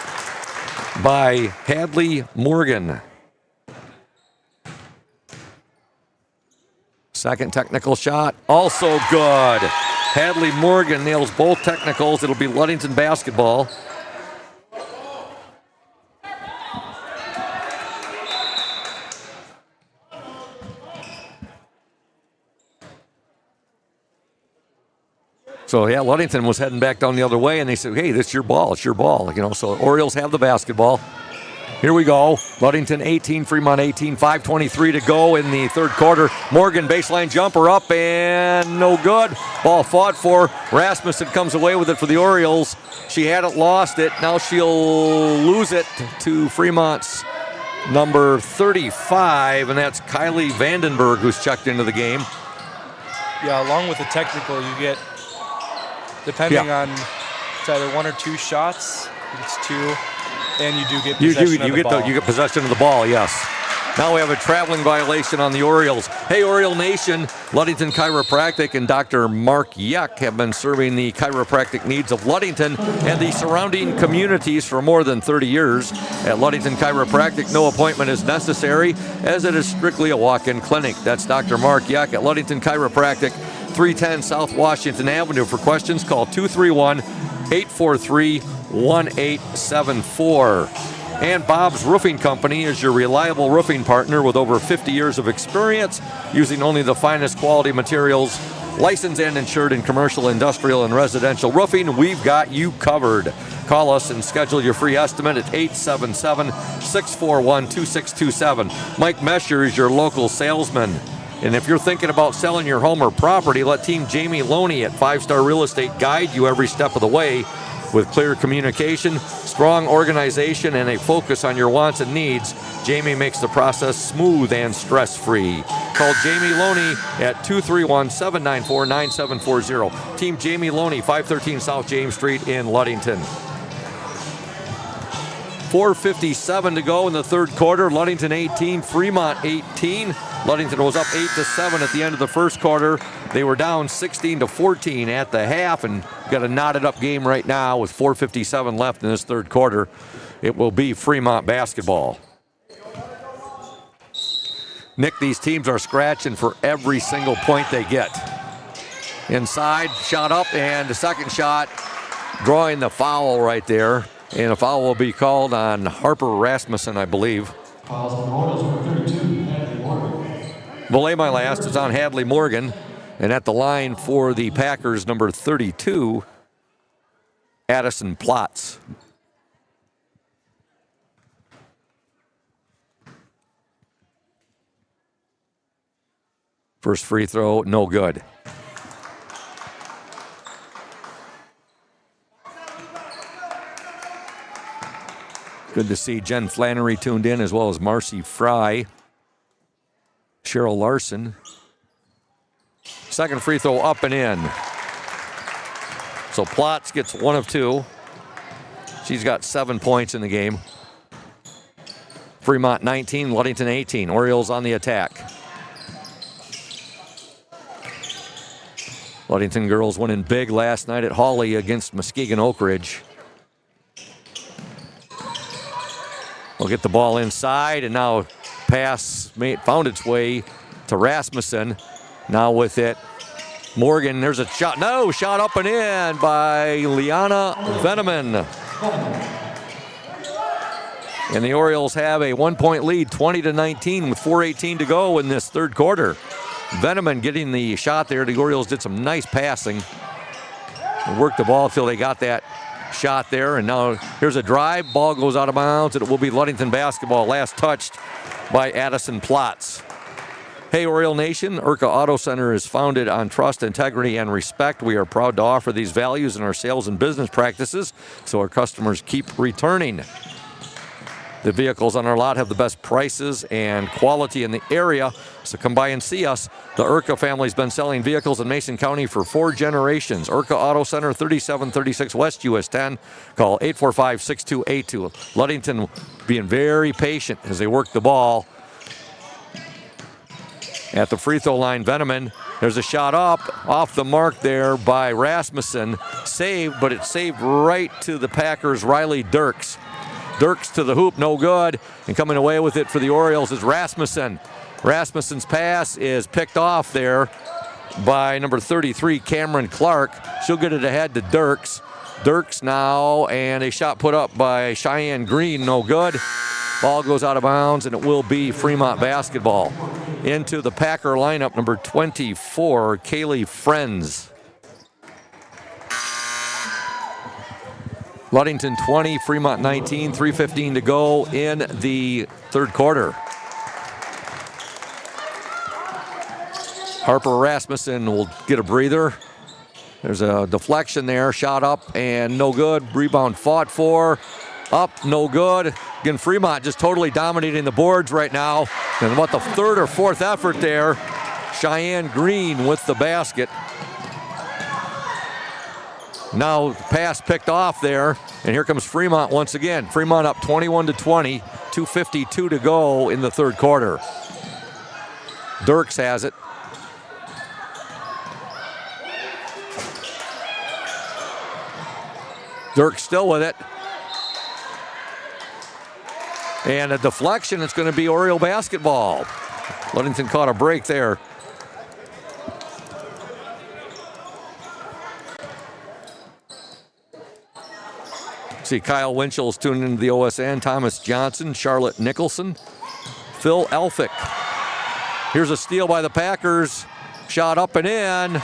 by Hadley Morgan. Second technical shot, also good. Hadley Morgan nails both technicals. It'll be Ludington basketball. So, yeah, Ludington was heading back down the other way, and they said, hey, this is your ball. It's your ball. You know, so Orioles have the basketball. Here we go. Ludington 18, Fremont 18, 5:23 to go in the third quarter. Morgan baseline jumper up and no good. Ball fought for. Rasmussen comes away with it for the Orioles. She hadn't lost it. Now she'll lose it to Fremont's number 35, and that's Kylie Vandenberg, who's checked into the game. Yeah, along with the technical, you get, depending on, it's either one or two shots. It's two. And you do get possession of the ball. You get possession of the ball, yes. Now we have a traveling violation on the Orioles. Hey, Oriole Nation, Ludington Chiropractic and Dr. Mark Yuck have been serving the chiropractic needs of Ludington and the surrounding communities for more than 30 years. At Ludington Chiropractic, no appointment is necessary, as it is strictly a walk-in clinic. That's Dr. Mark Yuck at Ludington Chiropractic, 310 South Washington Avenue. For questions, call 231-843-1874. And Bob's Roofing Company is your reliable roofing partner with over 50 years of experience using only the finest quality materials. Licensed and insured in commercial, industrial, and residential roofing. We've got you covered. Call us and schedule your free estimate at 877-641-2627. Mike Mesher is your local salesman. And if you're thinking about selling your home or property, let Team Jamie Loney at 5 Star Real Estate guide you every step of the way. With clear communication, strong organization, and a focus on your wants and needs, Jamie makes the process smooth and stress-free. Call Jamie Loney at 231-794-9740. Team Jamie Loney, 513 South James Street in Ludington. 4:57 to go in the third quarter. Ludington 18, Fremont 18. Ludington was up 8-7 at the end of the first quarter. They were down 16-14 at the half, and got a knotted up game right now with 4:57 left in this third quarter. It will be Fremont basketball. Nick, these teams are scratching for every single point they get. Inside, shot up, and the second shot, drawing the foul right there. And a foul will be called on Harper Rasmussen, I believe. Fouls on the Orioles, number 32, Hadley Morgan. Belay my last. It's on Hadley Morgan. And at the line for the Packers, number 32, Addison Plotz. First free throw, no good. Good to see Jen Flannery tuned in, as well as Marcy Fry. Cheryl Larson. Second free throw up and in. So Plotz gets 1 of 2. She's got 7 points in the game. Fremont 19, Ludington 18. Orioles on the attack. Ludington girls winning big last night at Hawley against Muskegon Oak Ridge. We'll get the ball inside, and now pass found its way to Rasmussen. Now with it, Morgan, there's a shot. No, shot up and in by Liana Veneman. And the Orioles have a 1-point lead, 20-19 with 4:18 to go in this third quarter. Veneman getting the shot there. The Orioles did some nice passing. They worked the ball till they got that shot there. And now here's a drive. Ball goes out of bounds, and it will be Ludington basketball. Last touched by Addison Plotz. Hey, Oriole Nation, Urca Auto Center is founded on trust, integrity, and respect. We are proud to offer these values in our sales and business practices so our customers keep returning. The vehicles on our lot have the best prices and quality in the area, so come by and see us. The Urca family's been selling vehicles in Mason County for 4 generations. Urca Auto Center, 3736 West US 10. Call 845-6282. Ludington being very patient as they work the ball. At the free throw line, Veneman. There's a shot up, off the mark there by Rasmussen. Saved, but it's saved right to the Packers' Riley Dirks. Dirks to the hoop, no good. And coming away with it for the Orioles is Rasmussen. Rasmussen's pass is picked off there by number 33, Cameron Clark. She'll get it ahead to Dirks. Dirks now, and a shot put up by Cheyenne Green, no good. Ball goes out of bounds, and it will be Fremont basketball. Into the Packer lineup, number 24, Kaylee Friends. Ludington 20, Fremont 19, 3:15 to go in the third quarter. Harper Rasmussen will get a breather. There's a deflection there, shot up and no good. Rebound fought for, up, no good. Again, Fremont just totally dominating the boards right now. And what the third or fourth effort there, Cheyenne Green with the basket. Now pass picked off there, and here comes Fremont once again. Fremont up 21-20, 2:52 to go in the third quarter. Dirks has it. Dirks still with it. And a deflection, it's going to be Oriole basketball. Ludington caught a break there. See Kyle Winchell's tuning into the OSN, Thomas Johnson, Charlotte Nicholson, Phil Elphick. Here's a steal by the Packers. Shot up and in.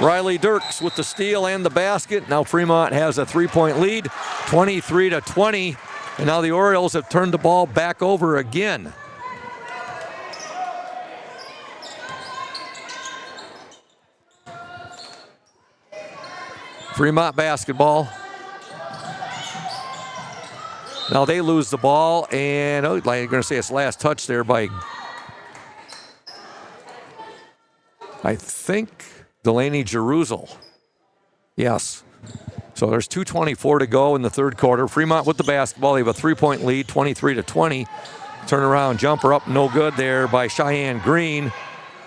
Riley Dirks with the steal and the basket. Now Fremont has a 3-point lead, 23-20. And now the Orioles have turned the ball back over again. Fremont basketball. Now they lose the ball, and I'm going to say it's last touch there by, I think, Delaney Jerusalem. Yes. So there's 2:24 to go in the third quarter. Fremont with the basketball. They have a 3-point lead, 23-20. Turnaround jumper up, no good there by Cheyenne Green.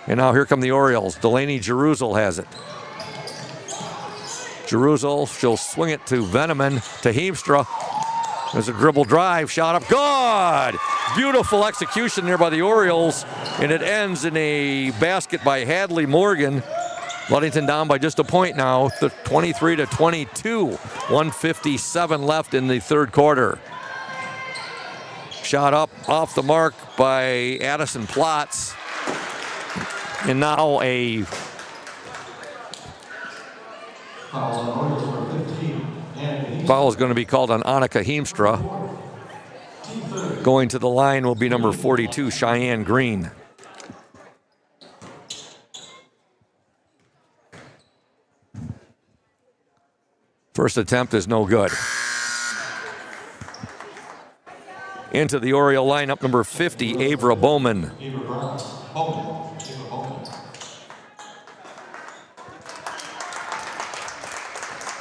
And now here come the Orioles. Delaney Jerusalem has it. Jerusalem, she'll swing it to Veneman, to Heemstra. There's a dribble drive, shot up, good! Beautiful execution there by the Orioles, and it ends in a basket by Hadley Morgan. Ludington down by just a point now, 23-22. 1:57 left in the third quarter. Shot up off the mark by Addison Plotz. And now a foul is going to be called on Annika Heemstra. Going to the line will be number 42, Cheyenne Green. First attempt is no good. Into the Oriole lineup, number 50, Avra Bowman.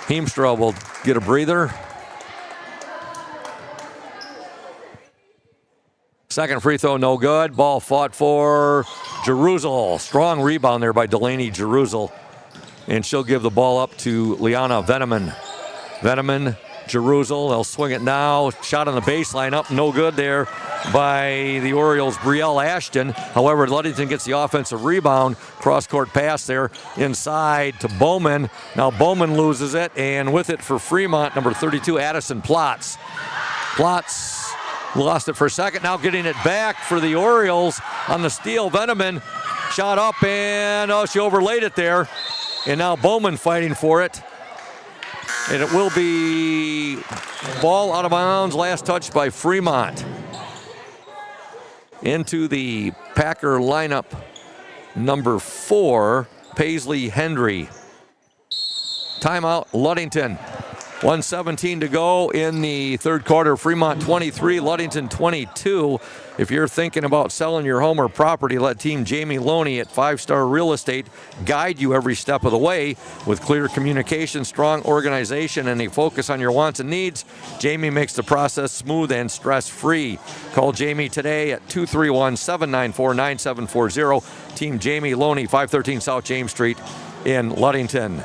Heemstra will get a breather. Second free throw, no good. Ball fought for Jerusalem. Strong rebound there by Delaney Jerusalem. And she'll give the ball up to Liana Veneman. Veneman, Jerusalem, they'll swing it now. Shot on the baseline, up, no good there by the Orioles' Brielle Ashton. However, Ludington gets the offensive rebound. Cross-court pass there inside to Bowman. Now Bowman loses it, and with it for Fremont, number 32, Addison Plotz. Plotz lost it for a second, now getting it back for the Orioles on the steal. Veneman shot up, and she overlaid it there. And now Bowman fighting for it. And it will be ball out of bounds, last touch by Fremont. Into the Packer lineup, number 4, Paisley Hendry. Timeout, Ludington. 1:17 to go in the third quarter. Fremont 23, Ludington 22. If you're thinking about selling your home or property, let Team Jamie Loney at 5 Star Real Estate guide you every step of the way. With clear communication, strong organization, and a focus on your wants and needs, Jamie makes the process smooth and stress-free. Call Jamie today at 231-794-9740. Team Jamie Loney, 513 South James Street in Ludington.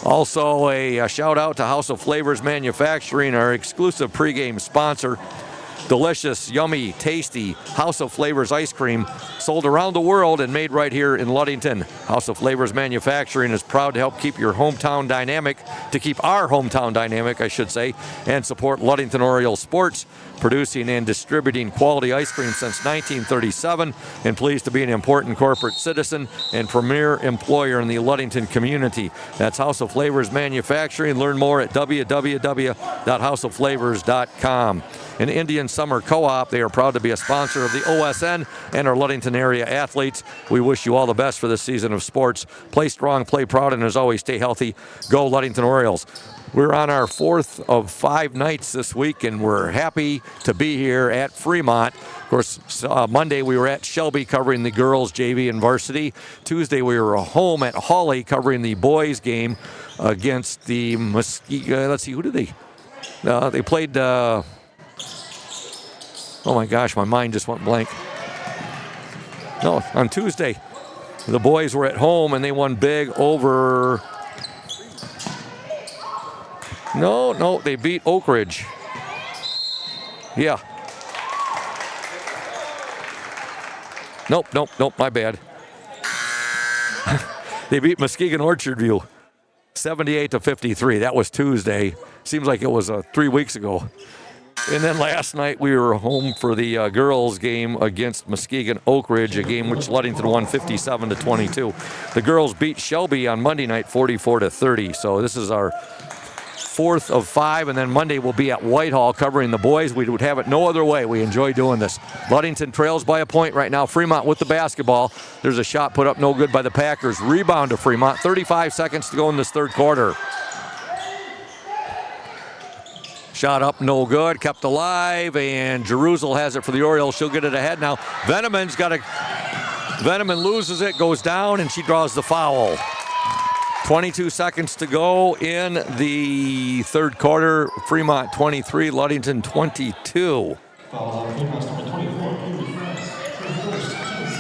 Also, a shout out to House of Flavors Manufacturing, our exclusive pregame sponsor. Delicious, yummy, tasty House of Flavors ice cream sold around the world and made right here in Ludington. House of Flavors Manufacturing is proud to help keep your hometown dynamic, I should say, and support Ludington Orioles sports, producing and distributing quality ice cream since 1937, and pleased to be an important corporate citizen and premier employer in the Ludington community. That's House of Flavors Manufacturing. Learn more at www.houseofflavors.com. An Indian Summer Co-op, they are proud to be a sponsor of the OSN and our Ludington area athletes. We wish you all the best for this season of sports. Play strong, play proud, and as always, stay healthy. Go Ludington Orioles. We're on our 4th of 5 nights this week, and we're happy to be here at Fremont. Of course, Monday we were at Shelby covering the girls JV and varsity. Tuesday we were home at Hawley covering the boys game against the Muskegon. Let's see, who did they? They played. Oh my gosh, my mind just went blank. No, on Tuesday, the boys were at home and they won big over. No, they beat Oak Ridge. Yeah. Nope, my bad. They beat Muskegon Orchard View 78-53. That was Tuesday. Seems like it was 3 weeks ago. And then last night we were home for the girls game against Muskegon Oak Ridge, a game which Ludington won 57-22. The girls beat Shelby on Monday night 44-30. So this is our 4th of 5, and then Monday we'll be at Whitehall covering the boys. We would have it no other way. We enjoy doing this. Ludington trails by a point right now. Fremont with the basketball. There's a shot put up no good by the Packers. Rebound to Fremont. 35 seconds to go in this third quarter. Shot up, no good, kept alive, and Jerusalem has it for the Orioles. She'll get it ahead now. Veneman loses it, goes down, and she draws the foul. 22 seconds to go in the third quarter. Fremont 23, Ludington 22.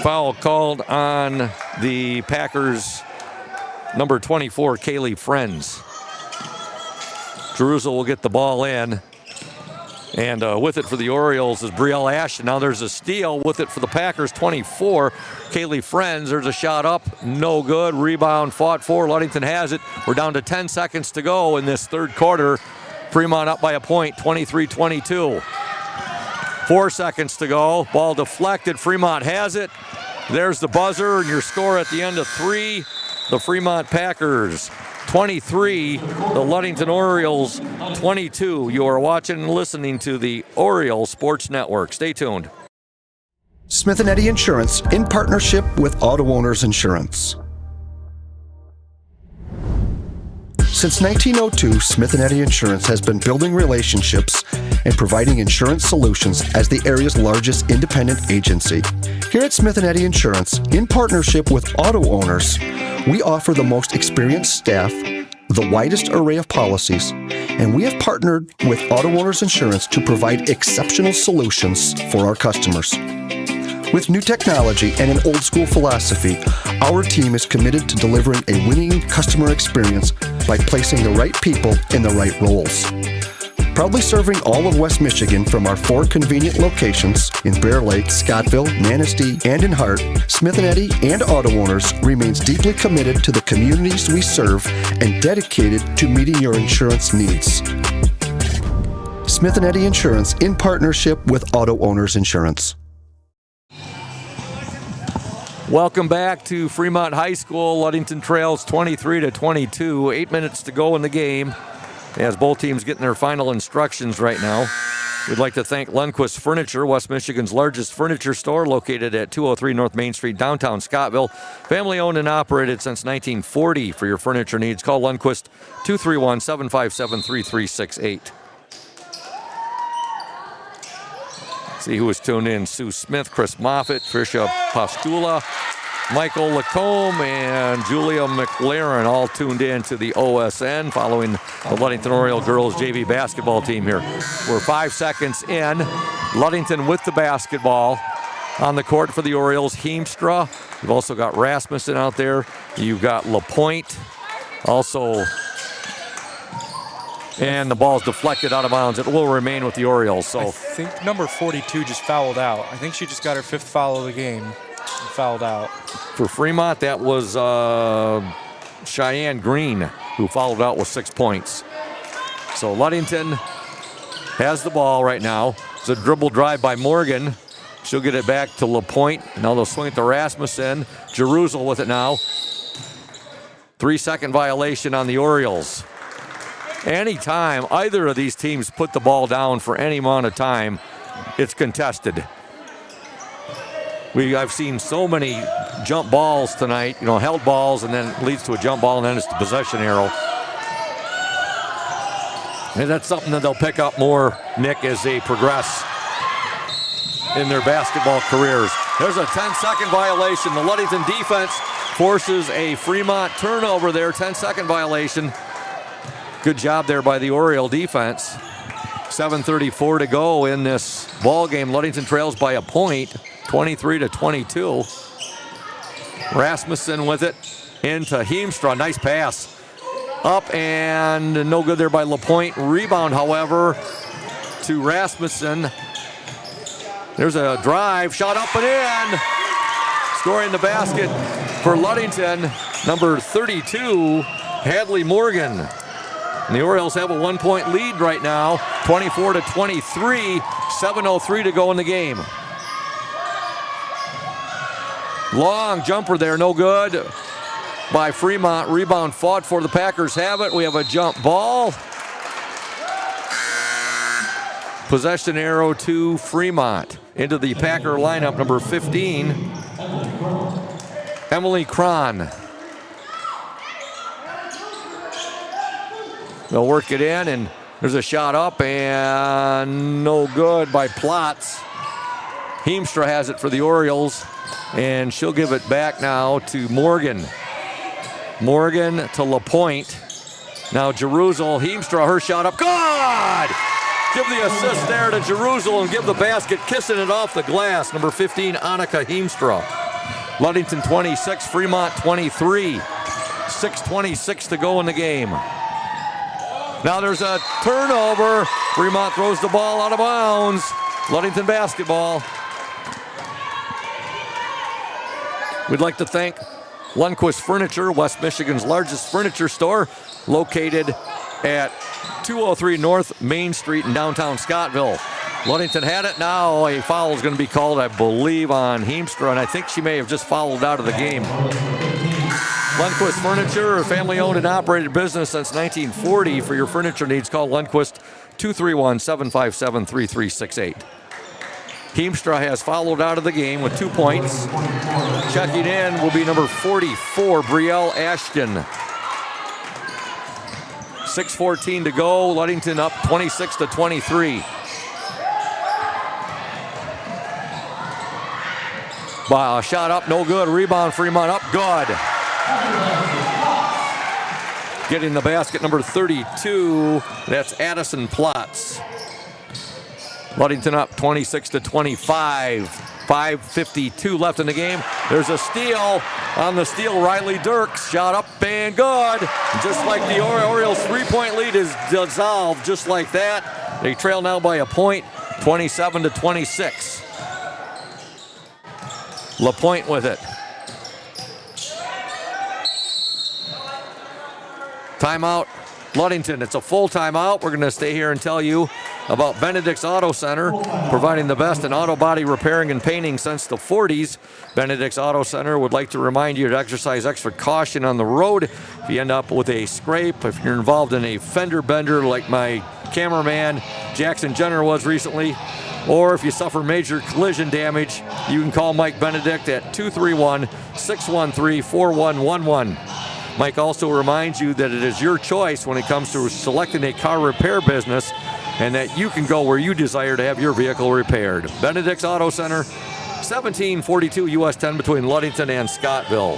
Foul called on the Packers, number 24, Kaylee Friends. Jerusalem will get the ball in. And with it for the Orioles is Brielle Ashton. Now there's a steal with it for the Packers, 24. Kaylee Friends, there's a shot up, no good. Rebound fought for, Ludington has it. We're down to 10 seconds to go in this third quarter. Fremont up by a point, 23-22. 4 seconds to go, ball deflected, Fremont has it. There's the buzzer, and your score at the end of 3, the Fremont Packers 23, the Ludington Orioles 22. You are watching and listening to the Orioles Sports Network. Stay tuned. Smith & Eddy Insurance in partnership with Auto Owners Insurance. Since 1902, Smith & Eddy Insurance has been building relationships and providing insurance solutions as the area's largest independent agency. Here at Smith & Eddy Insurance, in partnership with auto owners, we offer the most experienced staff, the widest array of policies, and we have partnered with Auto Owners Insurance to provide exceptional solutions for our customers. With new technology and an old-school philosophy, our team is committed to delivering a winning customer experience by placing the right people in the right roles. Proudly serving all of West Michigan from our 4 convenient locations in Bear Lake, Scottville, Manistee, and in Hart, Smith & Eddy and Auto Owners remains deeply committed to the communities we serve and dedicated to meeting your insurance needs. Smith & Eddy Insurance in partnership with Auto Owners Insurance. Welcome back to Fremont High School. Ludington trails 23-22. 8 minutes to go in the game as both teams getting their final instructions right now. We'd like to thank Lundquist Furniture, West Michigan's largest furniture store, located at 203 North Main Street, downtown Scottville. Family owned and operated since 1940. For your furniture needs, call Lundquist 231-757-3368. See who was tuned in. Sue Smith, Chris Moffitt, Tricia Postula, Michael Lacombe, and Julia McLaren all tuned in to the OSN following the Ludington Orioles girls JV basketball team here. We're 5 seconds in. Ludington with the basketball on the court for the Orioles. Heemstra. You've also got Rasmussen out there. You've got LaPointe also. And the ball's deflected out of bounds. It will remain with the Orioles. So I think number 42 just fouled out. I think she just got her 5th foul of the game and fouled out. For Fremont, that was Cheyenne Green, who fouled out with 6 points. So Ludington has the ball right now. It's a dribble drive by Morgan. She'll get it back to LaPointe. Now they'll swing it to Rasmussen. Jerusalem with it now. 3-second violation on the Orioles. Anytime either of these teams put the ball down for any amount of time, it's contested. I've seen so many jump balls tonight, held balls, and then it leads to a jump ball, and then it's the possession arrow. And that's something that they'll pick up more, Nick, as they progress in their basketball careers. There's a 10-second violation. The Ludington defense forces a Fremont turnover there, 10-second violation. Good job there by the Oriole defense. 7:34 to go in this ball game. Ludington trails by a point, 23-22. Rasmussen with it into Heemstra. Nice pass. Up and no good there by LaPointe. Rebound, however, to Rasmussen. There's a drive, shot up and in. Scoring the basket for Ludington, number 32, Hadley Morgan. And the Orioles have a 1-point lead right now, 24-23, 7:03 to go in the game. Long jumper there, no good by Fremont. Rebound fought for. The Packers have it. We have a jump ball. Possession arrow to Fremont. Into the Packer lineup, number 15, Emily Cron. They'll work it in, and there's a shot up, and no good by Plotz. Heemstra has it for the Orioles, and she'll give it back now to Morgan. Morgan to LaPointe. Now Jerusalem, Heemstra, her shot up. Good! Give the assist there to Jerusalem and give the basket, kissing it off the glass. Number 15, Annika Heemstra. Ludington 26, Fremont 23. 6:26 to go in the game. Now there's a turnover. Fremont throws the ball out of bounds. Ludington basketball. We'd like to thank Lundquist Furniture, West Michigan's largest furniture store, located at 203 North Main Street in downtown Scottville. Ludington had it. Now a foul is going to be called, I believe, on Heemstra, and I think she may have just fouled out of the game. Lundquist Furniture, a family-owned and operated business since 1940. For your furniture needs, call Lundquist 231-757-3368. Heemstra has fouled out of the game with 2 points. Checking in will be number 44, Brielle Ashton. 6:14 to go. Ludington up 26-23. Shot up, no good. Rebound, Fremont up, good. Getting the basket, number 32. That's Addison Plotz. Ludington up 26-25. 5:52 left in the game. There's a steal. On the steal, Riley Dirks. Shot up and good. Just like the Orioles' three-point lead is dissolved, just like that. They trail now by a point, 27-26. LaPointe with it. Timeout, Ludington. It's a full timeout. We're going to stay here and tell you about Benedict's Auto Center, providing the best in auto body repairing and painting since the 40s. Benedict's Auto Center would like to remind you to exercise extra caution on the road. If you end up with a scrape, if you're involved in a fender bender like my cameraman Jackson Jenner was recently, or if you suffer major collision damage, you can call Mike Benedict at 231-613-4111. Mike also reminds you that it is your choice when it comes to selecting a car repair business, and that you can go where you desire to have your vehicle repaired. Benedict's Auto Center, 1742 US 10 between Ludington and Scottville.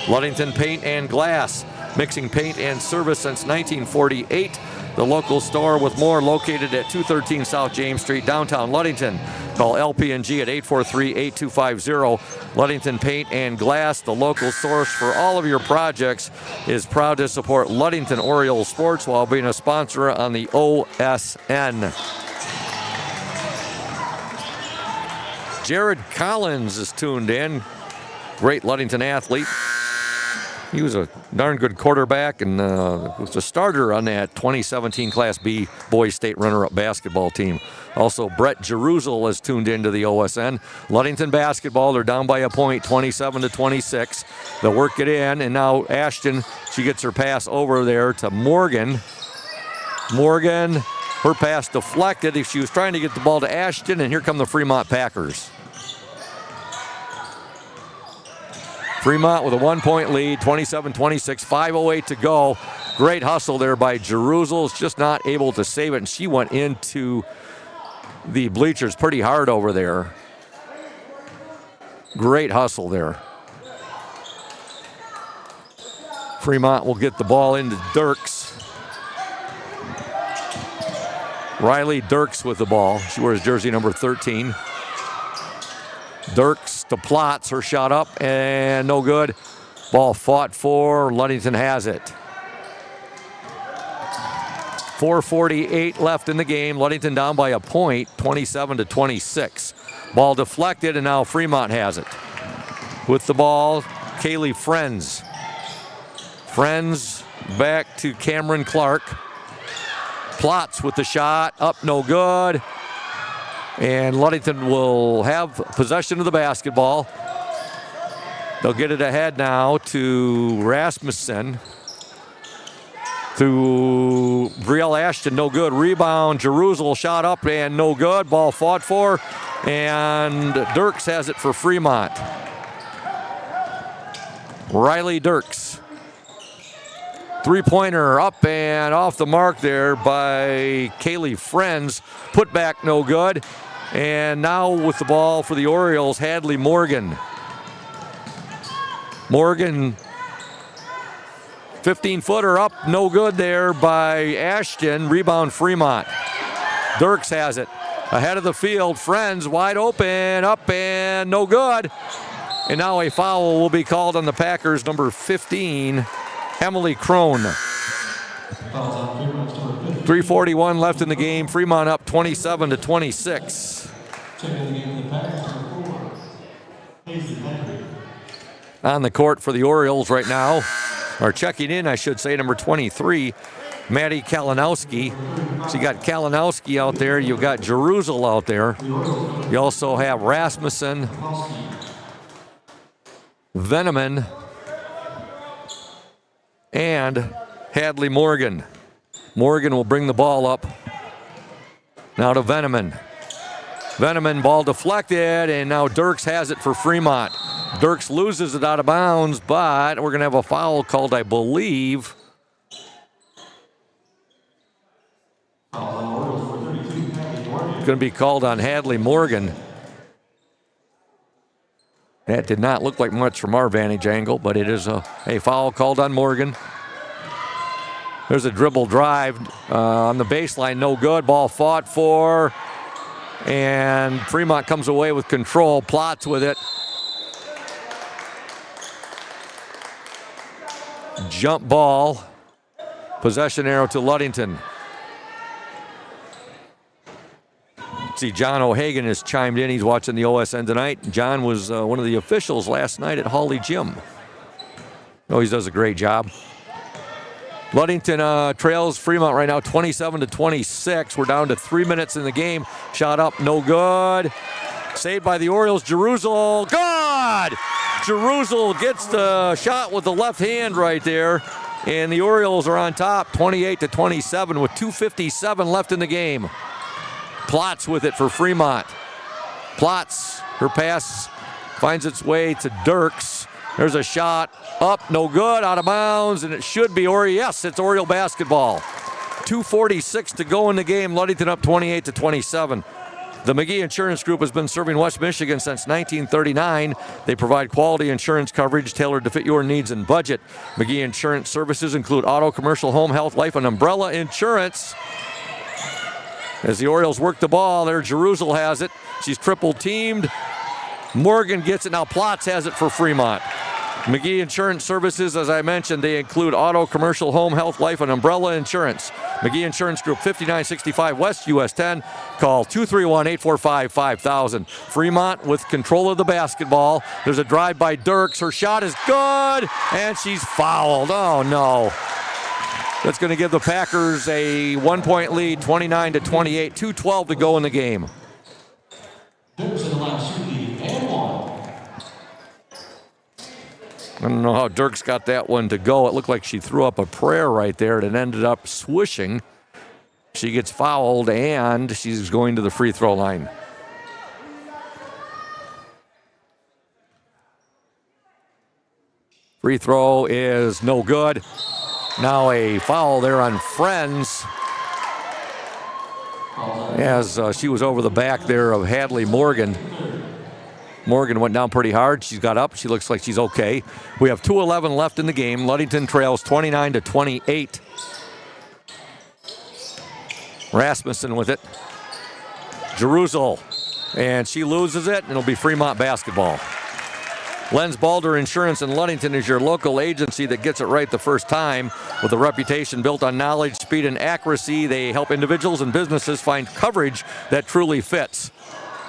Ludington Paint and Glass, mixing paint and service since 1948. The local store with more located at 213 South James Street, downtown Ludington. Call LP&G at 843-8250. Ludington Paint and Glass, the local source for all of your projects, is proud to support Ludington Orioles sports while being a sponsor on the OSN. Jared Collins is tuned in. Great Ludington athlete. He was a darn good quarterback and was a starter on that 2017 Class B boys state runner-up basketball team. Also, Brett Jeruzel is tuned into the OSN. Ludington basketball, they're down by a point, 27-26. They'll work it in, and now Ashton, she gets her pass over there to Morgan. Morgan, her pass deflected. She was trying to get the ball to Ashton, and here come the Fremont Packers. Fremont with a 1-point lead, 27-26, 5:08 to go. Great hustle there by Jeruzel, just not able to save it, and she went into the bleachers pretty hard over there. Great hustle there. Fremont will get the ball into Dirks. Riley Dirks with the ball. She wears jersey number 13. Dirks to Plotz, her shot up and no good. Ball fought for, Ludington has it. 4:48 left in the game. Ludington down by a point, 27-26. Ball deflected, and now Fremont has it. With the ball, Kaylee Friends. Friends back to Cameron Clark. Plotz with the shot, up no good. And Ludington will have possession of the basketball. They'll get it ahead now to Rasmussen. To Brielle Ashton, no good. Rebound, Jeruzel shot up and no good. Ball fought for, and Dirks has it for Fremont. Riley Dirks. Three-pointer up and off the mark there by Kaylee Friends. Put back no good. And now with the ball for the Orioles, Hadley Morgan. Morgan, 15-footer up, no good there by Ashton. Rebound Fremont. Dirks has it. Ahead of the field, Friends wide open, up and no good. And now a foul will be called on the Packers, number 15, Emily Crone. 3:41 left in the game. Fremont up 27-26. On the court for the Orioles right now, or checking in, I should say, number 23, Maddie Kalinowski. So you got Kalinowski out there. You've got Jeruzel out there. You also have Rasmussen, Veneman, and Hadley Morgan. Morgan will bring the ball up. Now to Veneman. Veneman, ball deflected, and now Dirks has it for Fremont. Dirks loses it out of bounds, but we're going to have a foul called, I believe, going to be called on Hadley Morgan. That did not look like much from our vantage angle, but it is a foul called on Morgan. There's a dribble drive on the baseline, no good. Ball fought for, and Fremont comes away with control. Plotz with it. Jump ball. Possession arrow to Ludington. See, John O'Hagan has chimed in. He's watching the OSN tonight. John was one of the officials last night at Hawley Gym. Always does a great job. Ludington trails Fremont right now 27-26. We're down to 3 minutes in the game. Shot up, no good. Saved by the Orioles. Jeruzel, good! Jeruzel gets the shot with the left hand right there. And the Orioles are on top 28-27 with 2:57 left in the game. Plotz with it for Fremont. Plotz, her pass finds its way to Dirks. There's a shot up, no good, out of bounds, and it should be yes, it's Oriole basketball. 2:46 to go in the game. Ludington up 28-27. The McGee Insurance Group has been serving West Michigan since 1939. They provide quality insurance coverage tailored to fit your needs and budget. McGee Insurance services include auto, commercial, home, health, life, and umbrella insurance. As the Orioles work the ball, there Jeruzel has it. She's triple teamed. Morgan gets it. Now Plotz has it for Fremont. McGee Insurance Services, as I mentioned, they include auto, commercial, home, health, life, and umbrella insurance. McGee Insurance Group, 5965 West US 10. Call 231-845-5000. Fremont with control of the basketball. There's a drive by Dirks. Her shot is good, and she's fouled. Oh, no. That's going to give the Packers a 1-point lead, 29-28, 2:12 to go in the game. I don't know how Dirks got that one to go. It looked like she threw up a prayer right there, and it ended up swishing. She gets fouled, and she's going to the free throw line. Free throw is no good. Now a foul there on Friends, as she was over the back there of Hadley Morgan. Morgan went down pretty hard. She's got up. She looks like she's okay. We have 2:11 left in the game. Ludington trails 29-28. Rasmussen with it. Jeruzel, and she loses it, and it'll be Fremont basketball. Lenz Balder Insurance in Ludington is your local agency that gets it right the first time. With a reputation built on knowledge, speed, and accuracy, they help individuals and businesses find coverage that truly fits.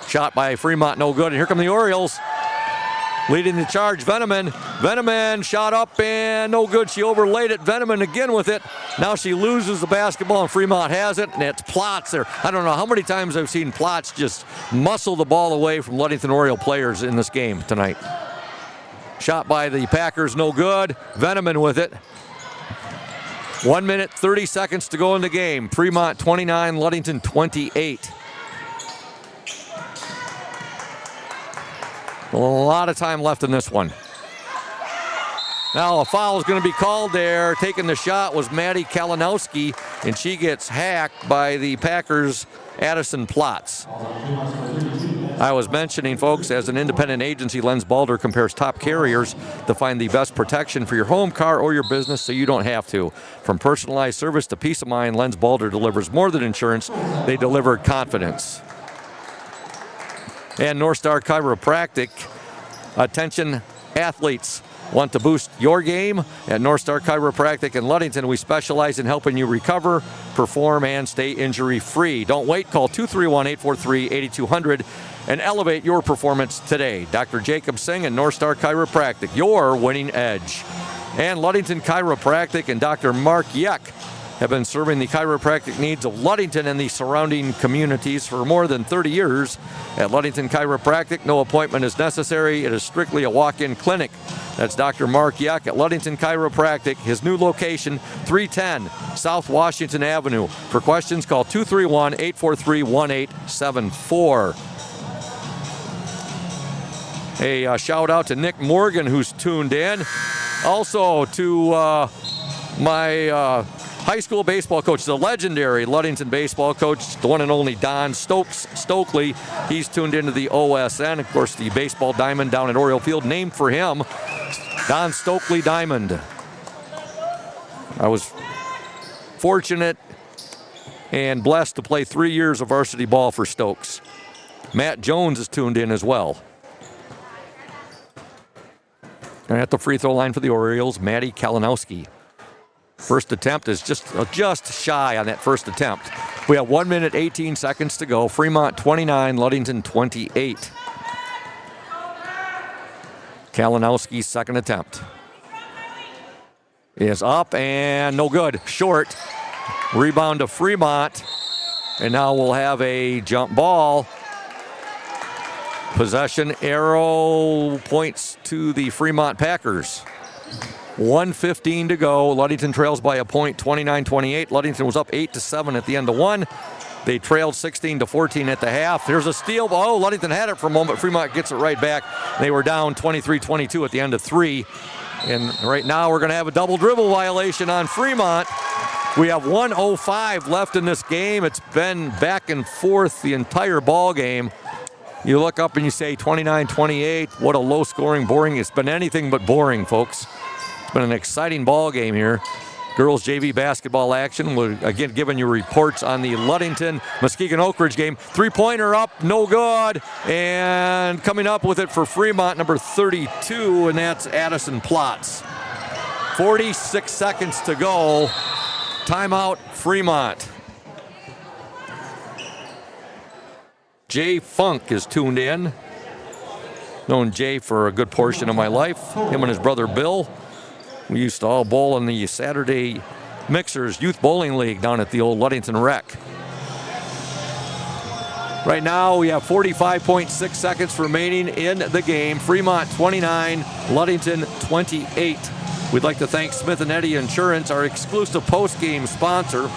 Shot by Fremont, no good. And here come the Orioles. Leading the charge, Veneman. Veneman shot up and no good. She overlaid it. Veneman again with it. Now she loses the basketball and Fremont has it, and it's Plotz there. I don't know how many times I've seen Plotz just muscle the ball away from Ludington Oriole players in this game tonight. Shot by the Packers, no good. Veneman with it. 1 minute, 30 seconds to go in the game. Fremont 29, Ludington 28. A lot of time left in this one. Now a foul is going to be called there. Taking the shot was Maddie Kalinowski, and she gets hacked by the Packers' Addison Plotz. I was mentioning, folks, as an independent agency, Lenz Balder compares top carriers to find the best protection for your home, car, or your business so you don't have to. From personalized service to peace of mind, Lenz Balder delivers more than insurance. They deliver confidence. And North Star Chiropractic. Attention, athletes. Want to boost your game? At North Star Chiropractic in Ludington, we specialize in helping you recover, perform, and stay injury-free. Don't wait. Call 231-843-8200 and elevate your performance today. Dr. Jacob Singh and North Star Chiropractic, your winning edge. And Ludington Chiropractic and Dr. Mark Yeck have been serving the chiropractic needs of Ludington and the surrounding communities for more than 30 years. At Ludington Chiropractic, no appointment is necessary. It is strictly a walk-in clinic. That's Dr. Mark Yeck at Ludington Chiropractic. His new location, 310 South Washington Avenue. For questions, call 231-843-1874. A shout out to Nick Morgan, who's tuned in. Also to my high school baseball coach, the legendary Ludington baseball coach, the one and only Don Stokely. He's tuned into the OSN. Of course, the baseball diamond down at Oriole Field, named for him, Don Stokely Diamond. I was fortunate and blessed to play 3 years of varsity ball for Stokes. Matt Jones is tuned in as well. And at the free throw line for the Orioles, Matty Kalinowski. First attempt is just shy on that first attempt. We have 1 minute, 18 seconds to go. Fremont 29, Ludington 28. Kalinowski's second attempt is up and no good. Short. Rebound to Fremont. And now we'll have a jump ball. Possession arrow points to the Fremont Packers. 1:15 to go. Ludington trails by a point, 29-28. Ludington was up 8-7 at the end of one. They trailed 16-14 at the half. There's a steal. Oh, Ludington had it for a moment. Fremont gets it right back. They were down 23-22 at the end of three. And right now we're going to have a double dribble violation on Fremont. We have 1:05 left in this game. It's been back and forth the entire ball game. You look up and you say 29-28. What a low-scoring, boring. It's been anything but boring, folks. It's been an exciting ball game here. Girls JV basketball action. We're again giving you reports on the Ludington Muskegon Oak Ridge game. Three-pointer up, no good. And coming up with it for Fremont, number 32, and that's Addison Plotz. 46 seconds to go. Timeout, Fremont. Jay Funk is tuned in. Known Jay for a good portion of my life. Him and his brother Bill. We used to all bowl in the Saturday Mixers Youth Bowling League down at the old Ludington Rec. Right now we have 45.6 seconds remaining in the game. Fremont 29, Ludington 28. We'd like to thank Smith & Eddy Insurance, our exclusive post-game sponsor.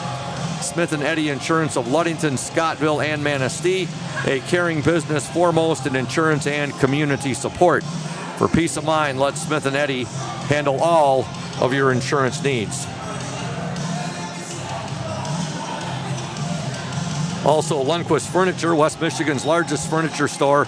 Smith & Eddy Insurance of Ludington, Scottville, and Manistee. A caring business foremost in insurance and community support. For peace of mind, let Smith & Eddy handle all of your insurance needs. Also, Lundquist Furniture, West Michigan's largest furniture store,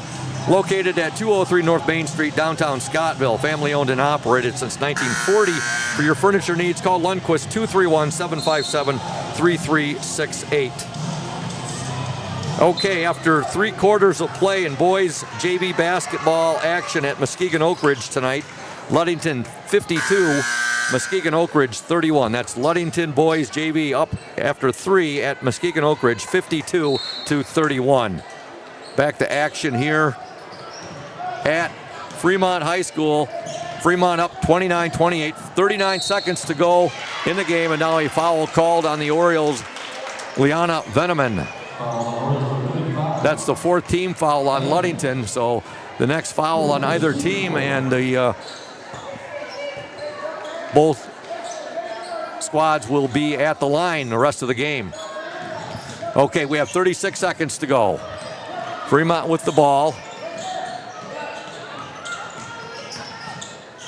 located at 203 North Main Street, downtown Scottville. Family owned and operated since 1940. For your furniture needs, call Lundquist 231-757-3368. Okay, after 3 quarters of play in boys JV basketball action at Muskegon Oak Ridge tonight, Ludington 52, Muskegon Oak Ridge 31. That's Ludington boys JV up after 3 at Muskegon Oak Ridge, 52-31. Back to action here at Fremont High School. Fremont up 29-28, 39 seconds to go in the game, and now a foul called on the Orioles, Liana Veneman. That's the 4th team foul on Ludington, so the next foul on either team, and the both squads will be at the line the rest of the game. Okay, we have 36 seconds to go. Fremont with the ball.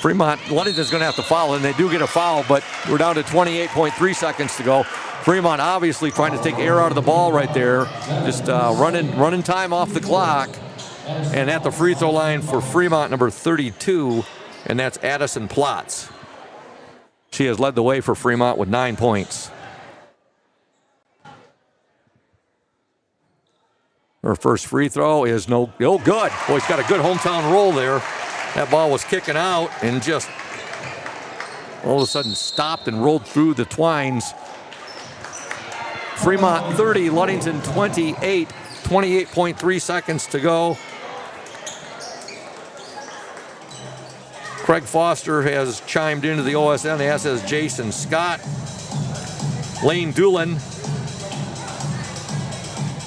Fremont, Ludington's going to have to foul, and they do get a foul, but we're down to 28.3 seconds to go. Fremont obviously trying to take air out of the ball right there, just running time off the clock. And at the free throw line for Fremont, number 32, and that's Addison Plotz. She has led the way for Fremont with 9 points. Her first free throw is no good. Boy, he's got a good hometown roll there. That ball was kicking out and just all of a sudden stopped and rolled through the twines. Fremont 30, Ludington 28, 28.3 seconds to go. Craig Foster has chimed into the OSN, as has Jason Scott. Lane Doolin.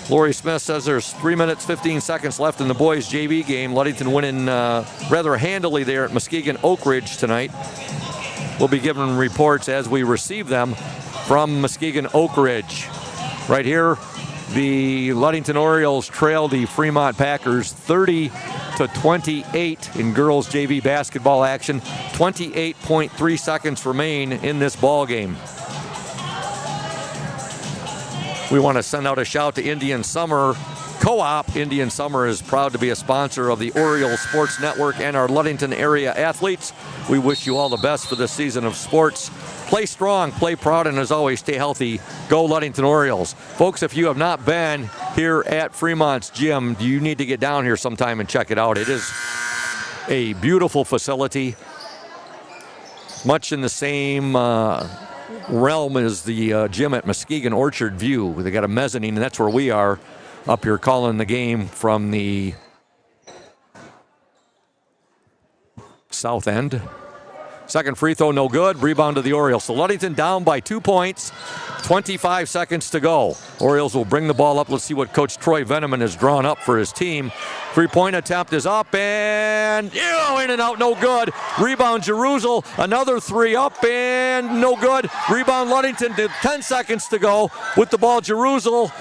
Lori Smith says there's 3 minutes, 15 seconds left in the boys JV game. Ludington winning rather handily there at Muskegon Oak Ridge tonight. We'll be giving reports as we receive them from Muskegon Oak Ridge. Right here, the Ludington Orioles trail the Fremont Packers 30-28 in girls JV basketball action. 28.3 seconds remain in this ball game. We want to send out a shout to Indian Summer Co-op. Indian Summer is proud to be a sponsor of the Orioles Sports Network and our Ludington area athletes. We wish you all the best for this season of sports. Play strong, play proud, and as always, stay healthy. Go Ludington Orioles. Folks, if you have not been here at Fremont's gym, you need to get down here sometime and check it out. It is a beautiful facility, much in the same realm as the gym at Muskegon Orchard View. They got a mezzanine, and that's where we are up here calling the game from the south end. Second free throw, no good. Rebound to the Orioles. So Ludington down by 2 points. 25 seconds to go. Orioles will bring the ball up. Let's see what Coach Troy Veneman has drawn up for his team. Three-point attempt is up and in and out, no good. Rebound Jerusalem. Another three up and no good. Rebound Ludington. 10 seconds to go with the ball. Jerusalem.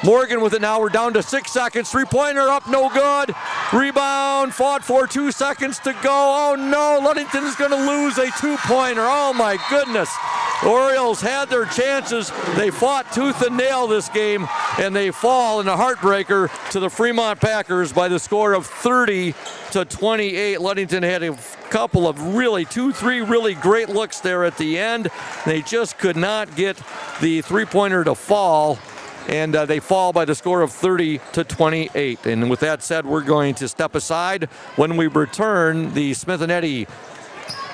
Morgan with it now. We're down to 6 seconds. Three-pointer up, no good. Rebound, fought for 2 seconds to go. Oh no, Ludington is going to lose a two-pointer. Oh my goodness. Orioles had their chances. They fought tooth and nail this game, and they fall in a heartbreaker to the Fremont Packers by the score of 30-28. Ludington had a couple of three really great looks there at the end. They just could not get the three-pointer to fall. And they fall by the score of 30-28. And with that said, we're going to step aside. When we return, the Smith and Eddy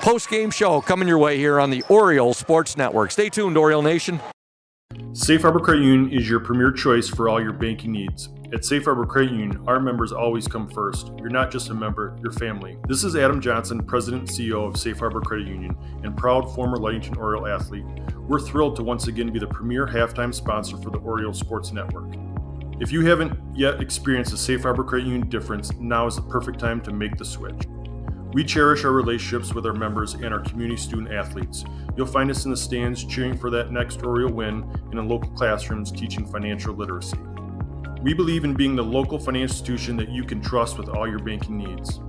post-game show coming your way here on the Orioles Sports Network. Stay tuned, Oriole Nation. Safe Harbor Credit Union is your premier choice for all your banking needs. At Safe Harbor Credit Union, our members always come first. You're not just a member, you're family. This is Adam Johnson, President and CEO of Safe Harbor Credit Union and proud former Ludington Oriole athlete. We're thrilled to once again be the premier halftime sponsor for the Orioles Sports Network. If you haven't yet experienced the Safe Harbor Credit Union difference, now is the perfect time to make the switch. We cherish our relationships with our members and our community student athletes. You'll find us in the stands cheering for that next Oriole win and in local classrooms teaching financial literacy. We believe in being the local financial institution that you can trust with all your banking needs.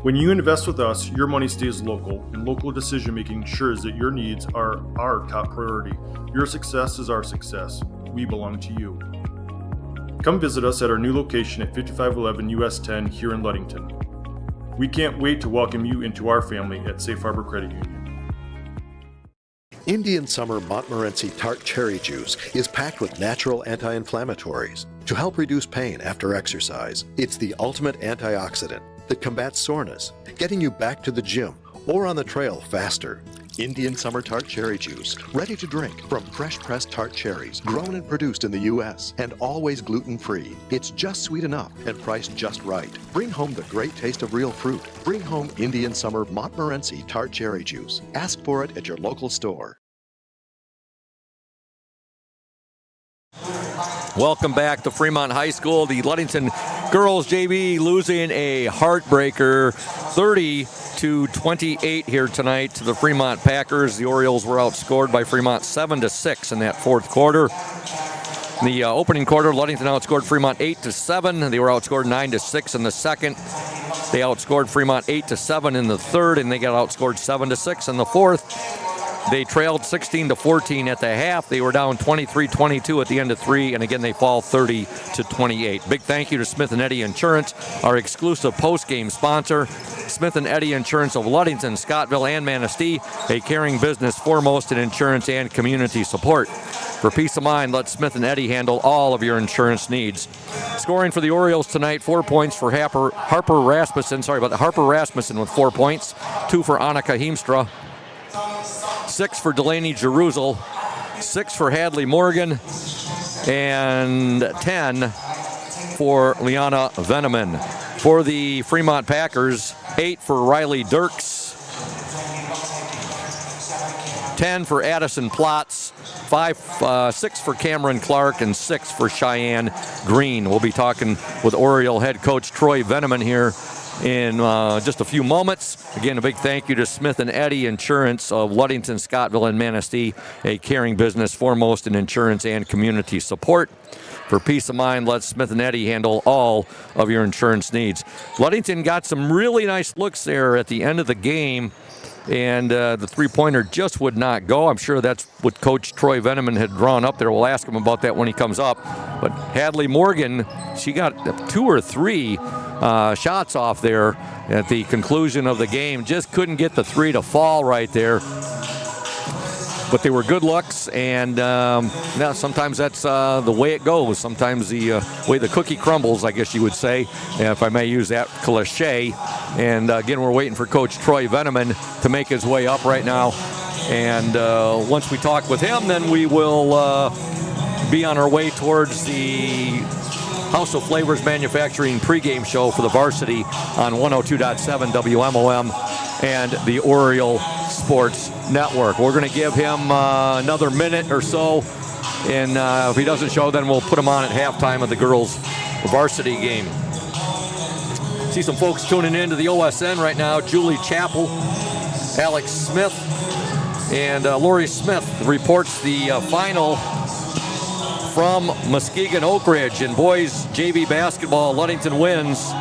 When you invest with us, your money stays local, and local decision-making ensures that your needs are our top priority. Your success is our success. We belong to you. Come visit us at our new location at 5511 US 10 here in Ludington. We can't wait to welcome you into our family at Safe Harbor Credit Union. Indian Summer Montmorency Tart Cherry Juice is packed with natural anti-inflammatories to help reduce pain after exercise. It's the ultimate antioxidant that combats soreness, getting you back to the gym or on the trail faster. Indian Summer Tart Cherry Juice, ready to drink from fresh-pressed tart cherries, grown and produced in the U.S. and always gluten-free. It's just sweet enough and priced just right. Bring home the great taste of real fruit. Bring home Indian Summer Montmorency Tart Cherry Juice. Ask for it at your local store. Welcome back to Fremont High School. The Ludington girls JV losing a heartbreaker 30-28 here tonight to the Fremont Packers. The Orioles were outscored by Fremont 7-6 in that fourth quarter. In the opening quarter, Ludington outscored Fremont 8-7. They were outscored 9-6 in the second. They outscored Fremont 8-7 in the third, and they got outscored 7-6 in the fourth. They trailed 16-14 at the half. They were down 23-22 at the end of three, and again, they fall 30-28. Big thank you to Smith & Eddy Insurance, our exclusive post-game sponsor. Smith & Eddy Insurance of Ludington, Scottville, and Manistee, a caring business foremost in insurance and community support. For peace of mind, let Smith & Eddy handle all of your insurance needs. Scoring for the Orioles tonight, 4 points for Harper Rasmussen with 4 points, 2 for Annika Heemstra, 6 for Delaney Jerusalem, 6 for Hadley Morgan, and 10 for Liana Veneman. For the Fremont Packers, 8 for Riley Dirks, 10 for Addison Plotz, 6 for Cameron Clark, and 6 for Cheyenne Green. We'll be talking with Oriole head coach Troy Veneman here in just a few moments. Again, a big thank you to Smith & Eddy Insurance of Ludington, Scottville, and Manistee, a caring business foremost in insurance and community support. For peace of mind, let Smith & Eddy handle all of your insurance needs. Ludington got some really nice looks there at the end of the game. and the three-pointer just would not go. I'm sure that's what Coach Troy Veneman had drawn up there. We'll ask him about that when he comes up. But Hadley Morgan, she got 2 or 3 shots off there at the conclusion of the game. Just couldn't get the 3 to fall right there. But they were good looks, and now sometimes that's the way it goes. Sometimes the way the cookie crumbles, I guess you would say, if I may use that cliche. And again, we're waiting for Coach Troy Veneman to make his way up right now. And once we talk with him, then we will be on our way towards the House of Flavors Manufacturing pregame show for the varsity on 102.7 WMOM and the Oriole Sports Network. We're going to give him another minute or so, and if he doesn't show, then we'll put him on at halftime of the girls' varsity game. See some folks tuning in to the OSN right now. Julie Chappell, Alex Smith, and Lori Smith reports the final from Muskegon Oak Ridge. In boys JV basketball, Ludington wins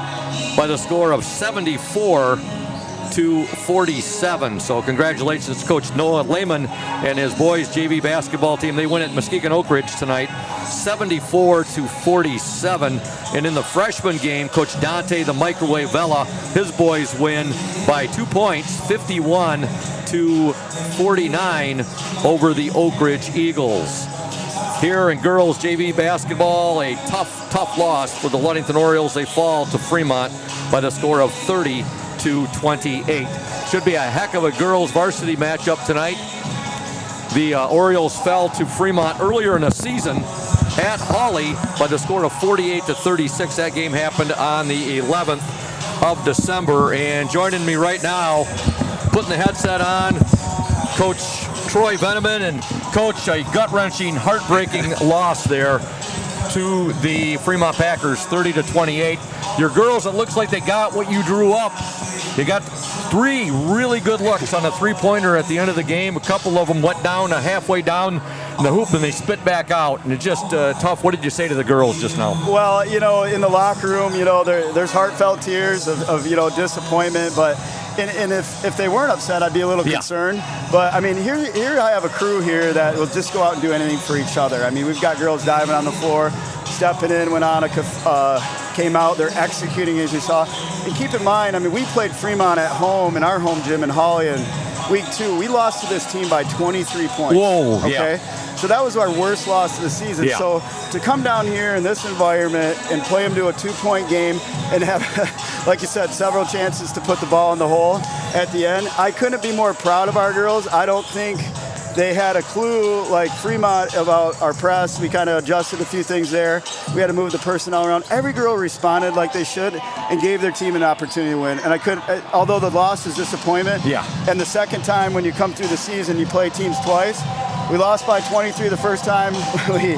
by the score of 74-47. So congratulations to Coach Noah Lehman and his boys JV basketball team. They win at Muskegon Oak Ridge tonight, 74-47. And in the freshman game, Coach Dante the Microwave Vela, his boys win by 2 points, 51-49 over the Oak Ridge Eagles. Here in girls JV basketball, a tough loss for the Ludington Orioles. They fall to Fremont by the score of 30-28. Should be a heck of a girls varsity matchup tonight. The Orioles fell to Fremont earlier in the season at Hawley by the score of 48-36. That game happened on the 11th of December. And joining me right now, putting the headset on, Coach Troy Veneman. And Coach, a gut-wrenching, heartbreaking loss there to the Fremont Packers, 30-28. Your girls, it looks like they got what you drew up. They got 3 really good looks on a three-pointer at the end of the game. A couple of them went down halfway down in the hoop, and they spit back out. And it's just tough. What did you say to the girls just now? Well, in the locker room, there's heartfelt tears of disappointment, but and if they weren't upset, I'd be a little concerned. But I mean, here I have a crew here that will just go out and do anything for each other. I mean, we've got girls diving on the floor, stepping in when Annika came out. They're executing, as you saw. And keep in mind, I mean, we played Fremont at home in our home gym in Hawley, and week 2, we lost to this team by 23 points. Whoa, okay? Yeah. So that was our worst loss of the season. Yeah. So to come down here in this environment and play them to a 2-point game and have, like you said, several chances to put the ball in the hole at the end, I couldn't be more proud of our girls. I don't think they had a clue, like Fremont, about our press. We kind of adjusted a few things there. We had to move the personnel around. Every girl responded like they should and gave their team an opportunity to win. And although the loss is disappointment, and the second time when you come through the season, you play teams twice. We lost by 23 the first time. We